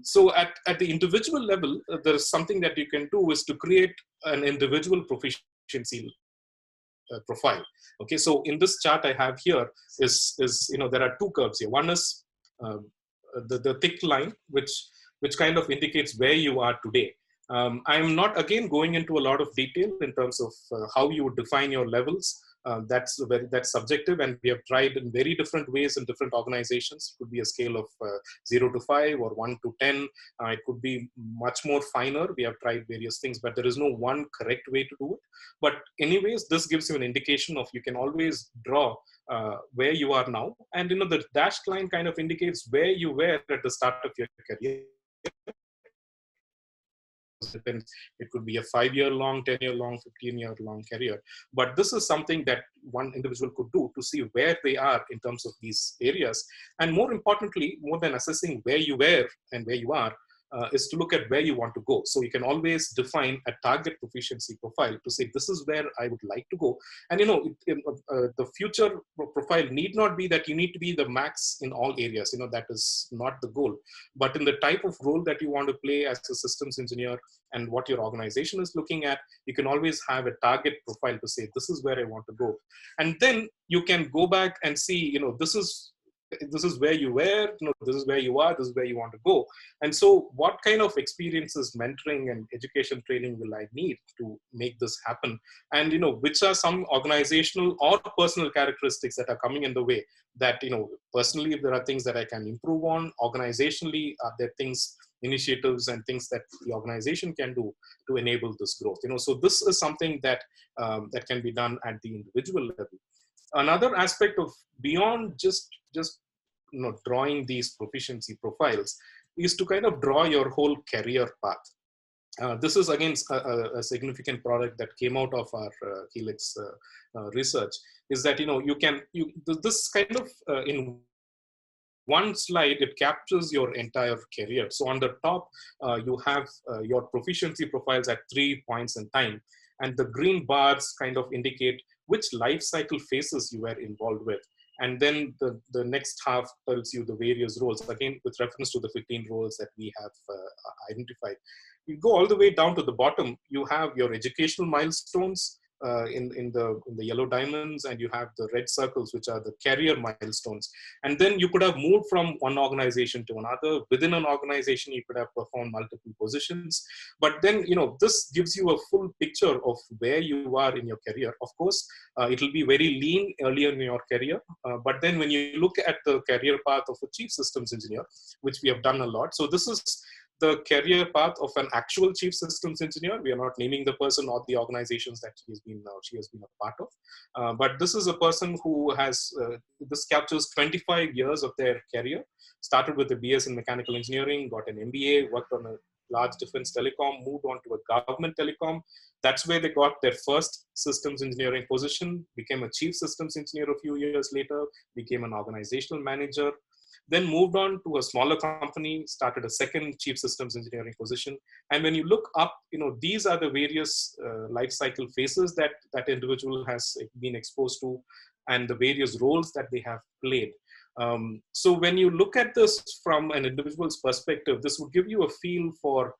So at the individual level, there is something that you can do is to create an individual proficiency profile. Okay, so in this chart I have here is there are two curves here. One is the thick line, which kind of indicates where you are today. I'm not again going into a lot of detail in terms of how you would define your levels. That's subjective, and we have tried in very different ways in different organizations. It could be a scale of 0 to 5 or 1 to 10. It could be much more finer. We have tried various things, but there is no one correct way to do it. But anyways, this gives you an indication of, you can always draw where you are now. And the dashed line kind of indicates where you were at the start of your career. It could be a 5-year long, 10-year long, 15-year long career. But this is something that one individual could do to see where they are in terms of these areas. And more importantly, more than assessing where you were and where you are, is to look at where you want to go. So you can always define a target proficiency profile to say, this is where I would like to go. And the future profile need not be that you need to be the max in all areas. That is not the goal. But in the type of role that you want to play as a systems engineer and what your organization is looking at, you can always have a target profile to say, this is where I want to go. And then you can go back and see, this is where you were, this is where you are, this is where you want to go. And so what kind of experiences, mentoring and education training will I need to make this happen? And, which are some organizational or personal characteristics that are coming in the way that, personally, if there are things that I can improve on, organizationally, are there things, initiatives and things that the organization can do to enable this growth? So this is something that, that can be done at the individual level. Another aspect of beyond just drawing these proficiency profiles is to kind of draw your whole career path. This is again a significant product that came out of our Helix research, is that this kind of in one slide, it captures your entire career. So on the top, you have your proficiency profiles at 3 points in time, and the green bars kind of indicate which life cycle phases you were involved with. And then the next half tells you the various roles, again, with reference to the 15 roles that we have identified. You go all the way down to the bottom, you have your educational milestones in the yellow diamonds, and you have the red circles, which are the career milestones. And then you could have moved from one organization to another. Within an organization, you could have performed multiple positions. But then, this gives you a full picture of where you are in your career. Of course, it will be very lean earlier in your career. But then when you look at the career path of a chief systems engineer, which we have done a lot. So this is the career path of an actual chief systems engineer. We are not naming the person or the organizations that she has been a part of. But this is a person who has, this captures 25 years of their career. Started with a BS in mechanical engineering, got an MBA, worked on a large defense telecom, moved on to a government telecom. That's where they got their first systems engineering position, became a chief systems engineer a few years later, became an organizational manager, then moved on to a smaller company, started a second chief systems engineering position. And when you look up, these are the various life cycle phases that that individual has been exposed to, and the various roles that they have played. So when you look at this from an individual's perspective, this would give you a feel for,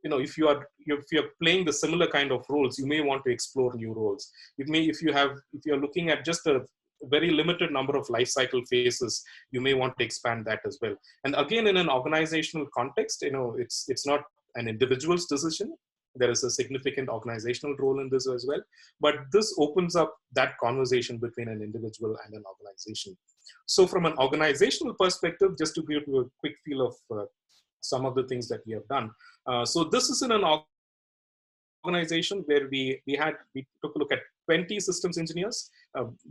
if you're playing the similar kind of roles, you may want to explore new roles. If you're looking at just a very limited number of life cycle phases, you may want to expand that as well. And again, in an organizational context, it's not an individual's decision. There is a significant organizational role in this as well. But this opens up that conversation between an individual and an organization. So from an organizational perspective, just to give you a quick feel of some of the things that we have done. So this is in an organization where we took a look at 20 systems engineers,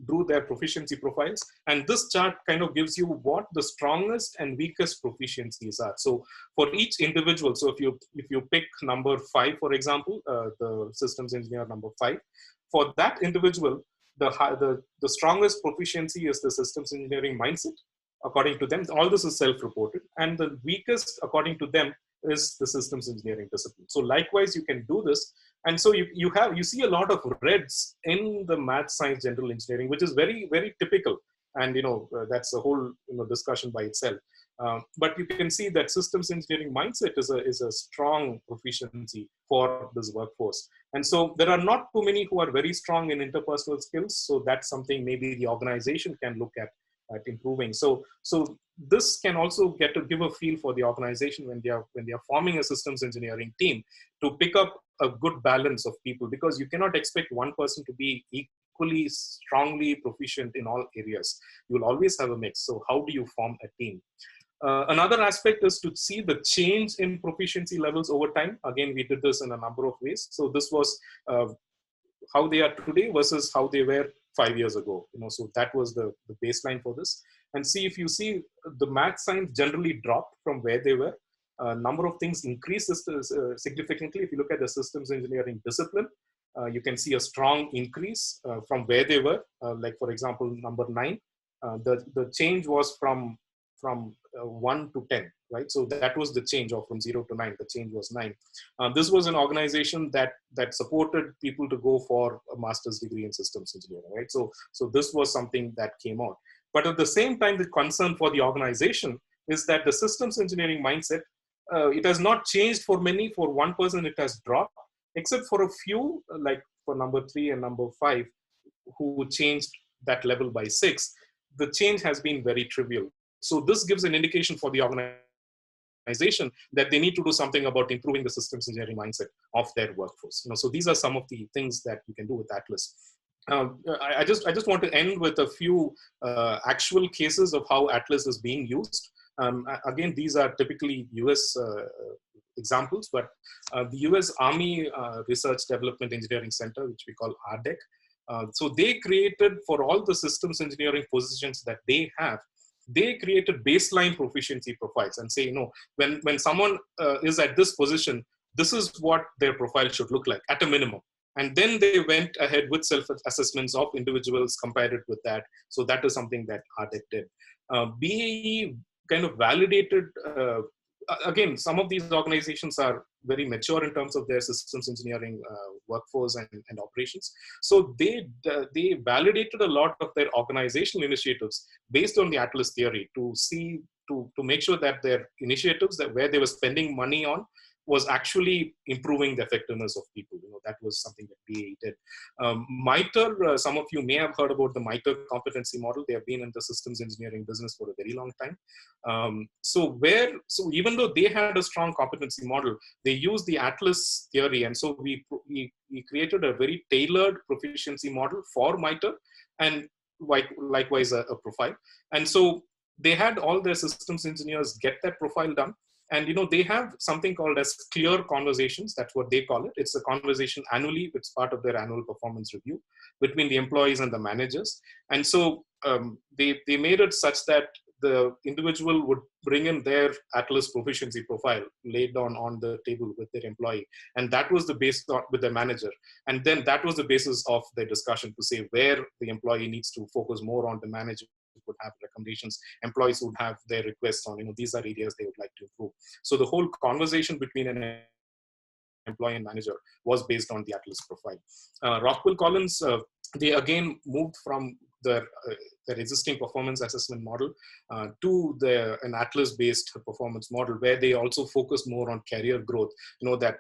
drew their proficiency profiles, and this chart kind of gives you what the strongest and weakest proficiencies are. So for each individual, so if you pick number 5, for example, the systems engineer number 5, for that individual, the strongest proficiency is the systems engineering mindset, according to them. All this is self-reported, and the weakest, according to them, is the systems engineering discipline. So likewise, you can do this. And so you see a lot of reds in the math, science, general engineering, which is very, very typical. And that's a whole discussion by itself. But you can see that systems engineering mindset is a strong proficiency for this workforce. And so there are not too many who are very strong in interpersonal skills. So that's something maybe the organization can look at improving. So this can also get to give a feel for the organization when they are forming a systems engineering team, to pick up a good balance of people, because you cannot expect one person to be equally strongly proficient in all areas. You will always have a mix. So how do you form a team? Another aspect is to see the change in proficiency levels over time. Again, we did this in a number of ways. So this was how they are today versus how they were 5 years ago. So that was the baseline for this. And see, if you see, the math science generally dropped from where they were. Number of things increases significantly. If you look at the systems engineering discipline, you can see a strong increase from where they were. Like for example, number 9, the change was from 1 to 10, right? So that was the change, or from 0 to 9, the change was 9. This was an organization that supported people to go for a master's degree in systems engineering, right? So this was something that came out. But at the same time, the concern for the organization is that the systems engineering mindset, it has not changed for many. For one person, it has dropped, except for a few, like for number 3 and number 5, who changed that level by 6. The change has been very trivial. So this gives an indication for the organization that they need to do something about improving the systems engineering mindset of their workforce. So these are some of the things that you can do with Atlas. I just want to end with a few actual cases of how Atlas is being used. Again, these are typically US examples, but the US Army Research Development Engineering Center, which we call RDEC, so they created, for all the systems engineering positions that they have, they created baseline proficiency profiles and say, when someone is at this position, this is what their profile should look like at a minimum. And then they went ahead with self-assessments of individuals, compared it with that. So that is something that RDEC did. BAE kind of validated, again, some of these organizations are very mature in terms of their systems engineering workforce and operations. So they validated a lot of their organizational initiatives based on the Atlas theory to make sure that their initiatives, that where they were spending money on, was actually improving the effectiveness of people. That was something that BAE did. MITRE, some of you may have heard about the MITRE competency model. They have been in the systems engineering business for a very long time. So even though they had a strong competency model, they used the Atlas theory. And so we created a very tailored proficiency model for MITRE, and likewise a profile. And so they had all their systems engineers get that profile done. And they have something called as clear conversations. That's what they call it. It's a conversation annually. It's part of their annual performance review between the employees and the managers. And so they made it such that the individual would bring in their Atlas proficiency profile laid down on the table with their employee. And that was the base with the manager. And then that was the basis of their discussion to say where the employee needs to focus more on. The manager would have recommendations, employees would have their requests on, these are areas they would like to improve. So the whole conversation between an employee and manager was based on the Atlas profile. Rockwell Collins, they again moved from their existing performance assessment model to an Atlas-based performance model, where they also focus more on career growth. That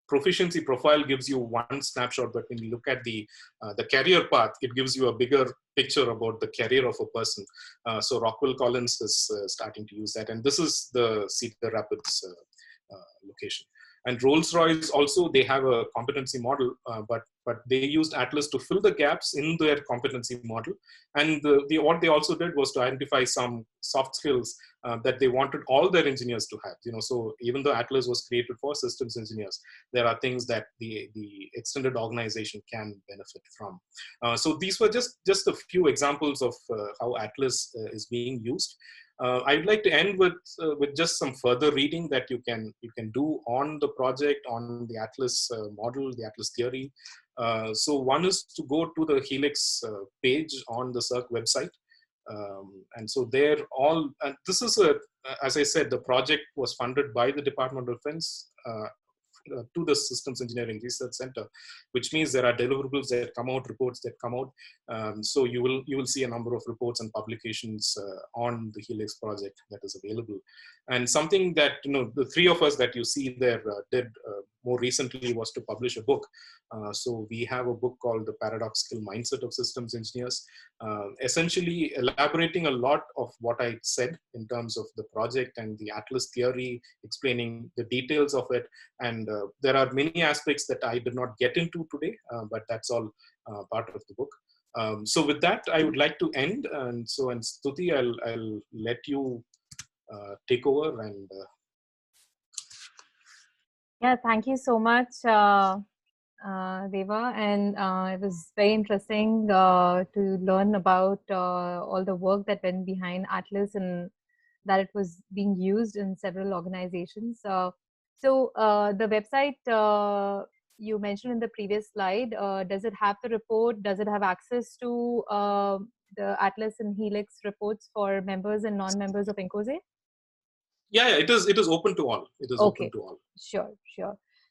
proficiency profile gives you one snapshot, but when you look at the career path, it gives you a bigger picture about the career of a person. So Rockwell Collins is starting to use that, and this is the Cedar Rapids location. And Rolls-Royce also, they have a competency model, but they used Atlas to fill the gaps in their competency model. And what they also did was to identify some soft skills that they wanted all their engineers to have. So even though Atlas was created for systems engineers, there are things that the extended organization can benefit from. So these were just a few examples of how Atlas is being used. I'd like to end with just some further reading that you can do on the project, on the Atlas model, the Atlas theory. So one is to go to the Helix page on the SERC website. And so they're all, and this is as I said, the project was funded by the Department of Defense to the Systems Engineering Research Center, which means there are deliverables that come out, reports that come out. So you will see a number of reports and publications on the Helix project that is available. And something that the three of us that you see there did more recently was to publish a book. So we have a book called The Paradoxical Mindset of Systems Engineers, essentially elaborating a lot of what I said in terms of the project and the Atlas theory, explaining the details of it. And there are many aspects that I did not get into today, but that's all part of the book. So with that, I would like to end. And Stuti, I'll let you take over. And yeah, thank you so much, Deva. And it was very interesting to learn about all the work that went behind Atlas and that it was being used in several organizations. So the website you mentioned in the previous slide, does it have the report? Does it have access to the Atlas and Helix reports for members and non-members of INCOSE? Yeah, it is open to all. It is okay. Open to all. Sure.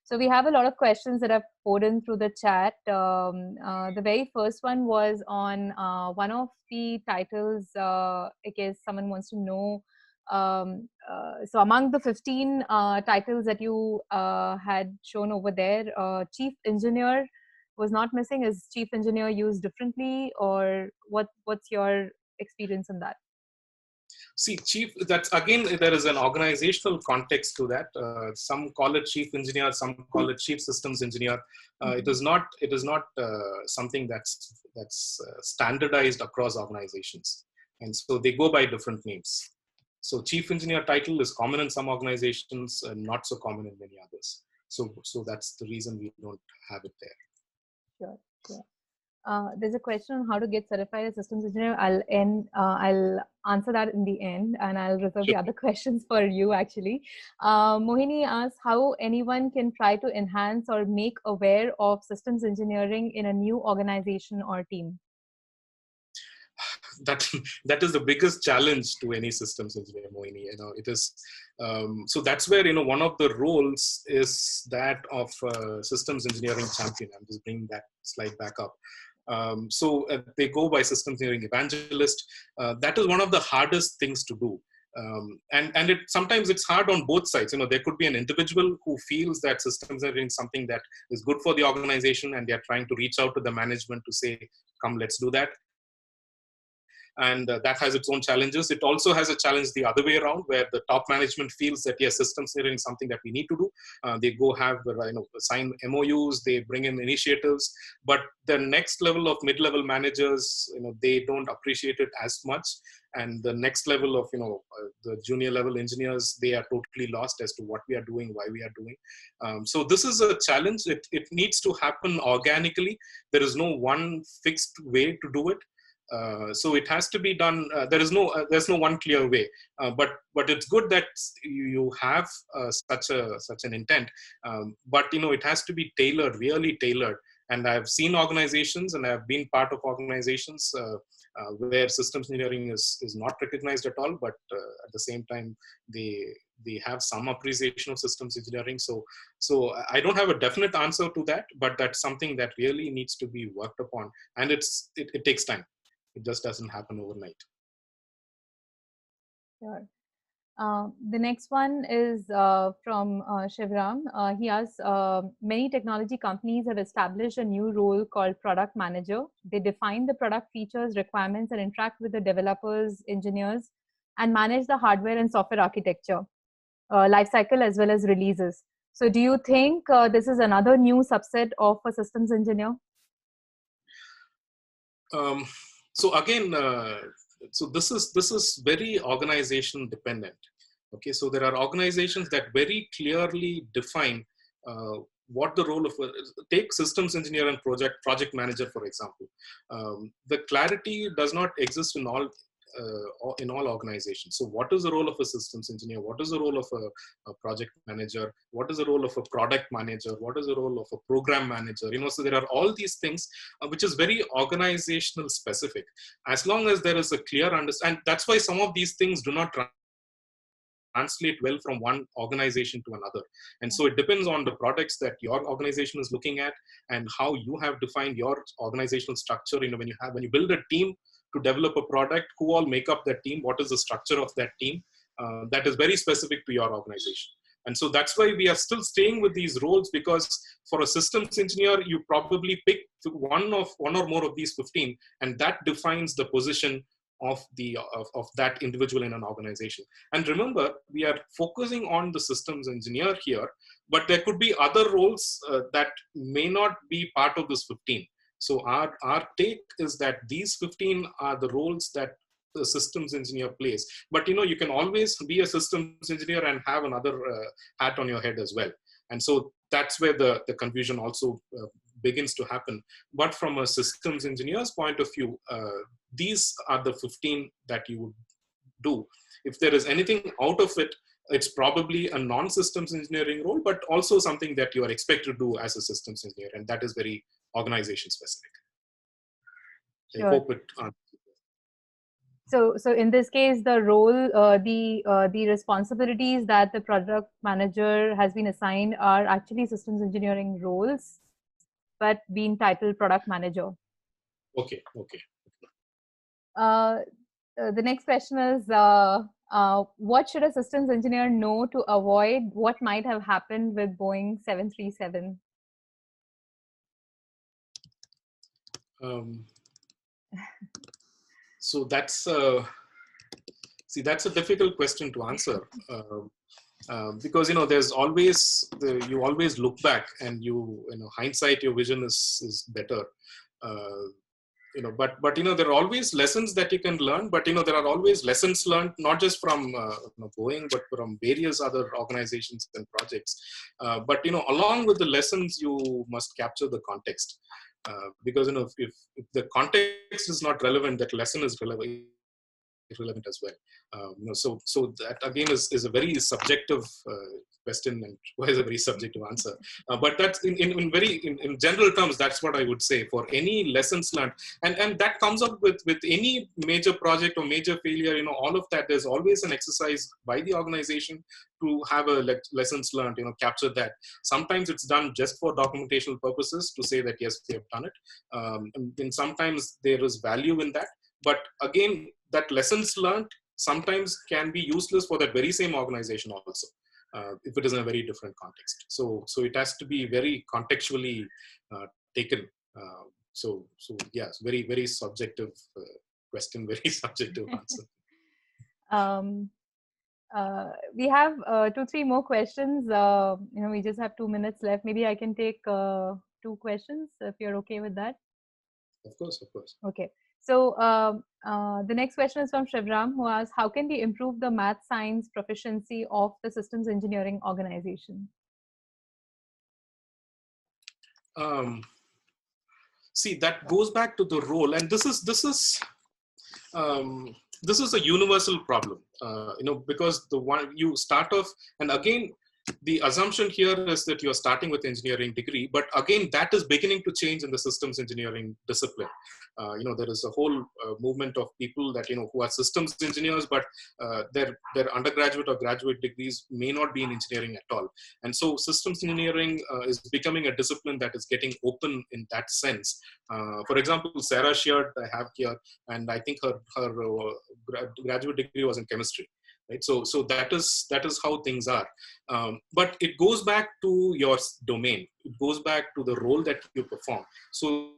So we have a lot of questions that have poured in through the chat. The very first one was on one of the titles. I guess someone wants to know. So among the 15 titles that you had shown over there, chief engineer was not missing. Is chief engineer used differently, or what's your experience in that? See, chief, that's again, there is an organizational context to that. Some call it chief engineer, some call it chief systems engineer. It is not something that's standardized across organizations. And so they go by different names. So chief engineer title is common in some organizations and not so common in many others. So that's the reason we don't have it there. Sure. There's a question on how to get certified as systems engineer. I'll answer that in the end, and I'll reserve the other questions for you actually. Mohini asks how anyone can try to enhance or make aware of systems engineering in a new organization or team. That is the biggest challenge to any systems engineer, Mohini. It is so that's where one of the roles is that of systems engineering champion. I'm just bringing that slide back up. So they go by systems engineering evangelist. That is one of the hardest things to do. And sometimes it's hard on both sides. There could be an individual who feels that systems engineering is something that is good for the organization, and they're trying to reach out to the management to say, come, let's do that. And that has its own challenges. It also has a challenge the other way around, where the top management feels that yes, systems engineering is something that we need to do. They go have sign MOUs, they bring in initiatives, but the next level of mid-level managers, they don't appreciate it as much. And the next level of the junior level engineers, they are totally lost as to what we are doing, why we are doing. So this is a challenge. It needs to happen organically. There is no one fixed way to do it. So it has to be done. There's no one clear way, but it's good that you have such an intent. But it has to be tailored, really tailored. And I've seen organizations, and I've been part of organizations where systems engineering is not recognized at all, but at the same time they have some appreciation of systems engineering. So I don't have a definite answer to that, but that's something that really needs to be worked upon, and it takes time. It just doesn't happen overnight. Sure. The next one is from Shivram. He asks, many technology companies have established a new role called product manager. They define the product features, requirements, and interact with the developers, engineers, and manage the hardware and software architecture, lifecycle, as well as releases. So do you think this is another new subset of a systems engineer? So again, so this is very organization dependent. Okay, so there are organizations that very clearly define what the role of take systems engineer and project manager, for example. The clarity does not exist in all organizations. So what is the role of a systems engineer? What is the role of a project manager? What is the role of a product manager? What is the role of a program manager? So there are all these things which is very organizational specific. As long as there is a clear understanding, that's why some of these things do not translate well from one organization to another. And so it depends on the products that your organization is looking at and how you have defined your organizational structure. When you build a team to develop a product, who all make up that team, what is the structure of that team, that is very specific to your organization. And so that's why we are still staying with these roles, because for a systems engineer, you probably pick one or more of these 15, and that defines the position of that individual in an organization. And remember, we are focusing on the systems engineer here, but there could be other roles that may not be part of this 15. So our take is that these 15 are the roles that the systems engineer plays. But you can always be a systems engineer and have another hat on your head as well. And so that's where the confusion also begins to happen. But from a systems engineer's point of view, these are the 15 that you would do. If there is anything out of it, it's probably a non-systems engineering role, but also something that you are expected to do as a systems engineer. And that is very organization specific. Sure. I hope it So in this case, the role, the responsibilities that the product manager has been assigned are actually systems engineering roles, but being titled product manager. Okay. The next question is, what should a systems engineer know to avoid what might have happened with Boeing 737? So that's a difficult question to answer, because there's always you always look back and hindsight, your vision is better. But there are always lessons that you can learn. But there are always lessons learned not just from Boeing, but from various other organizations and projects. But along with the lessons, you must capture the context, because if the context is not relevant, that lesson is relevant as well. So that again is a very subjective question, and was a very subjective answer. But that's in general terms, that's what I would say for any lessons learned, and that comes up with any major project or major failure. All of that. There's always an exercise by the organization to have a lessons learned. Capture that. Sometimes it's done just for documentational purposes to say that yes, we have done it. And sometimes there is value in that. But again, that lessons learned sometimes can be useless for that very same organization also, if it is in a very different context. So it has to be very contextually taken. So yes, very, very subjective question, very subjective answer. We have 2-3 more questions. We just have 2 minutes left. Maybe I can take 2 questions if you're okay with that. Of course. Okay. So the next question is from Shivram, who asks, how can we improve the math science proficiency of the systems engineering organization? See, that goes back to the role, and this is a universal problem, because the one you start off, and again, the assumption here is that you're starting with engineering degree, but again, that is beginning to change in the systems engineering discipline. There is a whole movement of people that, who are systems engineers, but their undergraduate or graduate degrees may not be in engineering at all. And so systems engineering is becoming a discipline that is getting open in that sense. For example, Sarah Sheard, I have here, and I think her graduate degree was in chemistry. right? So that is how things are. But it goes back to your domain. It goes back to the role that you perform. So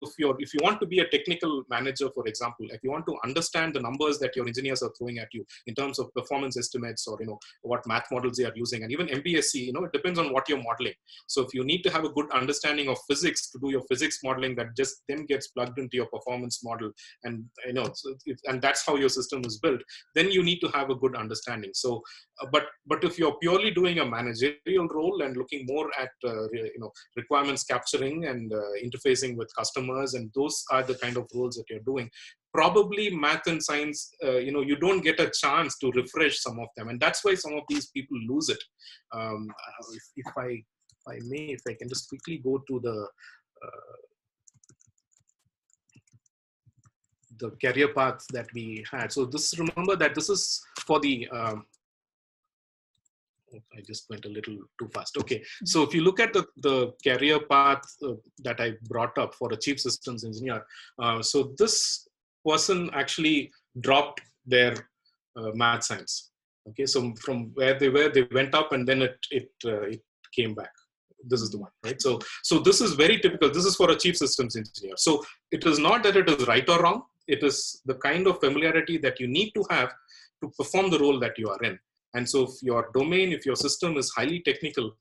if you want to be a technical manager, for example, if you want to understand the numbers that your engineers are throwing at you in terms of performance estimates, or what math models they are using, and even MBSE, it depends on what you're modeling. So if you need to have a good understanding of physics to do your physics modeling, that just then gets plugged into your performance model, and and that's how your system is built, then you need to have a good understanding. So but if you're purely doing a managerial role and looking more at requirements capturing and interfacing with customers, and those are the kind of roles that you're doing, probably math and science, you don't get a chance to refresh some of them, and that's why some of these people lose it. If I can just quickly go to the career path that we had. So remember that this is for the I just went a little too fast. Okay, so if you look at the career path that I brought up for a chief systems engineer, so this person actually dropped their math science. Okay, so from where they were, they went up, and then it came back. This is the one, right? So this is very typical. This is for a chief systems engineer. So it is not that it is right or wrong. It is the kind of familiarity that you need to have to perform the role that you are in. And so if your domain, if your system is highly technical,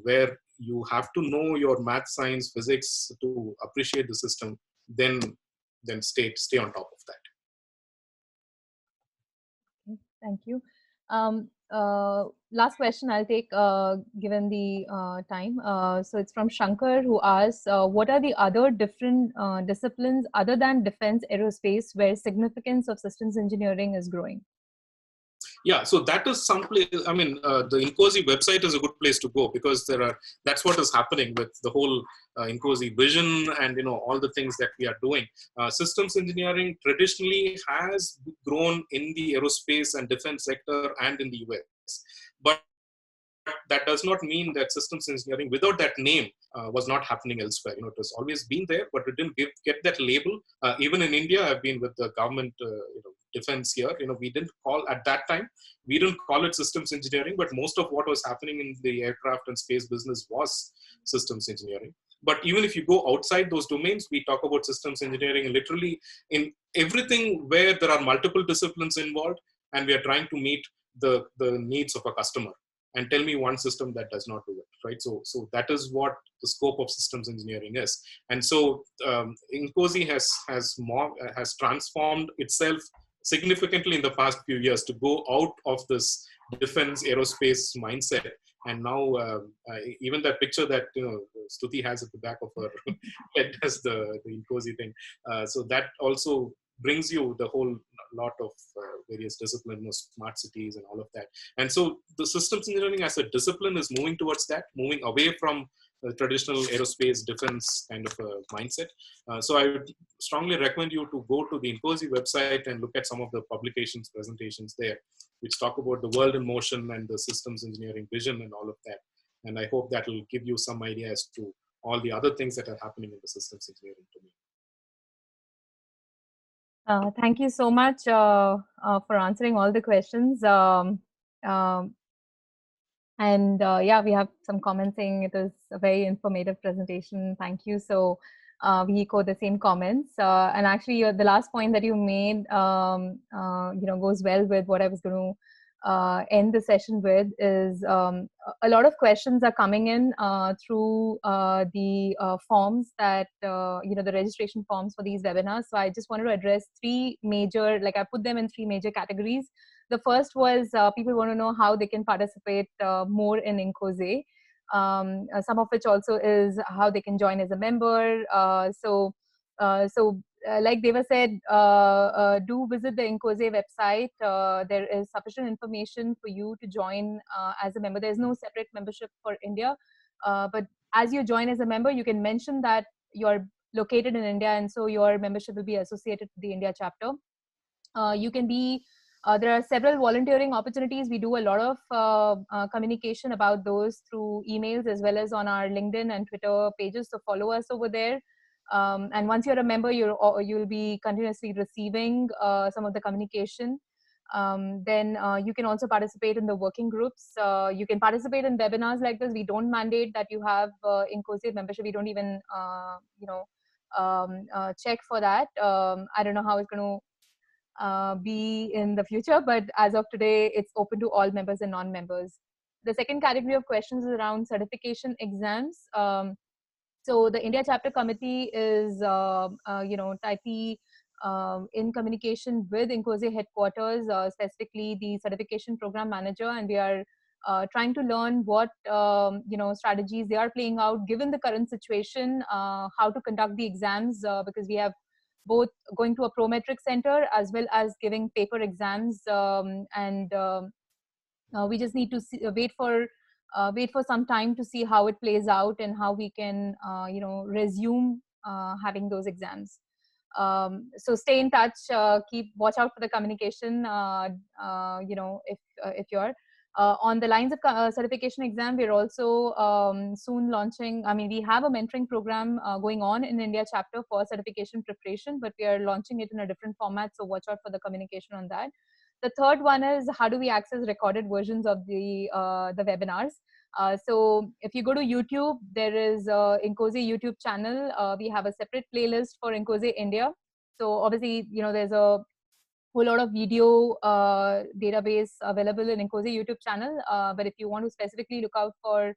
where you have to know your math, science, physics to appreciate the system, then stay on top of that. Thank you. Last question I'll take, given the time. So it's from Shankar, who asks, what are the other different disciplines other than defense aerospace where significance of systems engineering is growing? Yeah, so that is some place. I mean, the INCOSE website is a good place to go, because that's what is happening with the whole INCOSE vision and all the things that we are doing. Systems engineering traditionally has grown in the aerospace and defense sector and in the US, but that does not mean that systems engineering without that name was not happening elsewhere. It has always been there, but it didn't get that label. Even in India, I've been with the government defense here. We didn't call at that time. We didn't call it systems engineering, but most of what was happening in the aircraft and space business was systems engineering. But even if you go outside those domains, we talk about systems engineering literally in everything where there are multiple disciplines involved, and we are trying to meet the needs of a customer. And tell me one system that does not do it, right? So that is what the scope of systems engineering is. And so INCOSE has transformed itself significantly in the past few years to go out of this defense aerospace mindset. And now even that picture that Stuti has at the back of her head as the INCOSE thing. So that also brings you the whole lot of various disciplines, smart cities and all of that. And so the systems engineering as a discipline is moving towards that, moving away from the traditional aerospace defense kind of a mindset. So I would strongly recommend you to go to the INCOSE website and look at some of the publications, presentations there, which talk about the world in motion and the systems engineering vision and all of that. And I hope that will give you some idea as to all the other things that are happening in the systems engineering domain. Thank you so much for answering all the questions. Yeah, we have some comments saying it is a very informative presentation. Thank you. So we echo the same comments. And actually, the last point that you made, goes well with what I was going to end the session with. Is a lot of questions are coming in through the forms that the registration forms for these webinars. So I just wanted to address three major, I put them in three major categories. The first was people want to know how they can participate more in INCOSE. Some of which also is how they can join as a member. Like Deva said, do visit the INCOSE website. There is sufficient information for you to join as a member. There's no separate membership for India. But as you join as a member, you can mention that you're located in India, and so your membership will be associated with the India chapter. You can be there are several volunteering opportunities. We do a lot of communication about those through emails as well as on our LinkedIn and Twitter pages. So follow us over there. And once you're a member, you'll be continuously receiving some of the communication. Then you can also participate in the working groups. You can participate in webinars like this. We don't mandate that you have INCOSE membership. We don't even, check for that. I don't know how it's going to be in the future, but as of today, it's open to all members and non-members. The second category of questions is around certification exams. So the India chapter committee is, tightly in communication with INCOSE headquarters, specifically the certification program manager, and we are trying to learn what strategies they are playing out given the current situation, how to conduct the exams, because we have both going to a prometric center as well as giving paper exams, and we just need to wait for some time to see how it plays out and how we can resume having those exams. So stay in touch, watch out for the communication, if you're on the lines of certification exam. We're also soon launching, we have a mentoring program going on in India chapter for certification preparation, but we are launching it in a different format, so watch out for the communication on that. The third one is, how do we access recorded versions of the webinars? So if you go to YouTube, there is INCOSE YouTube channel. We have a separate playlist for INCOSE India. So obviously, there's a whole lot of video database available in INCOSE YouTube channel. But if you want to specifically look out for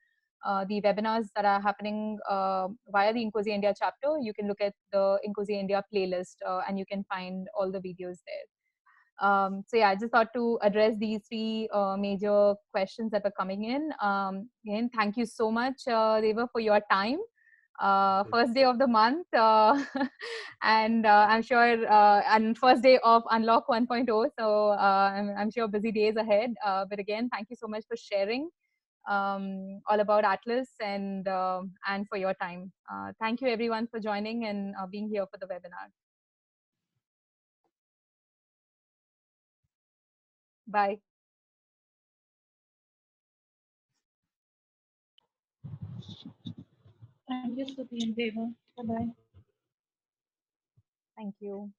the webinars that are happening via the INCOSE India chapter, you can look at the INCOSE India playlist, and you can find all the videos there. So yeah, I just thought to address these three major questions that were coming in. Again, thank you so much, Deva, for your time. First day of the month, and I'm sure, and first day of Unlock 1.0. So I'm sure busy days ahead. But again, thank you so much for sharing all about Atlas, and for your time. Thank you everyone for joining and being here for the webinar. Bye. Thank you, Stuti and Deva. Bye-bye. Thank you.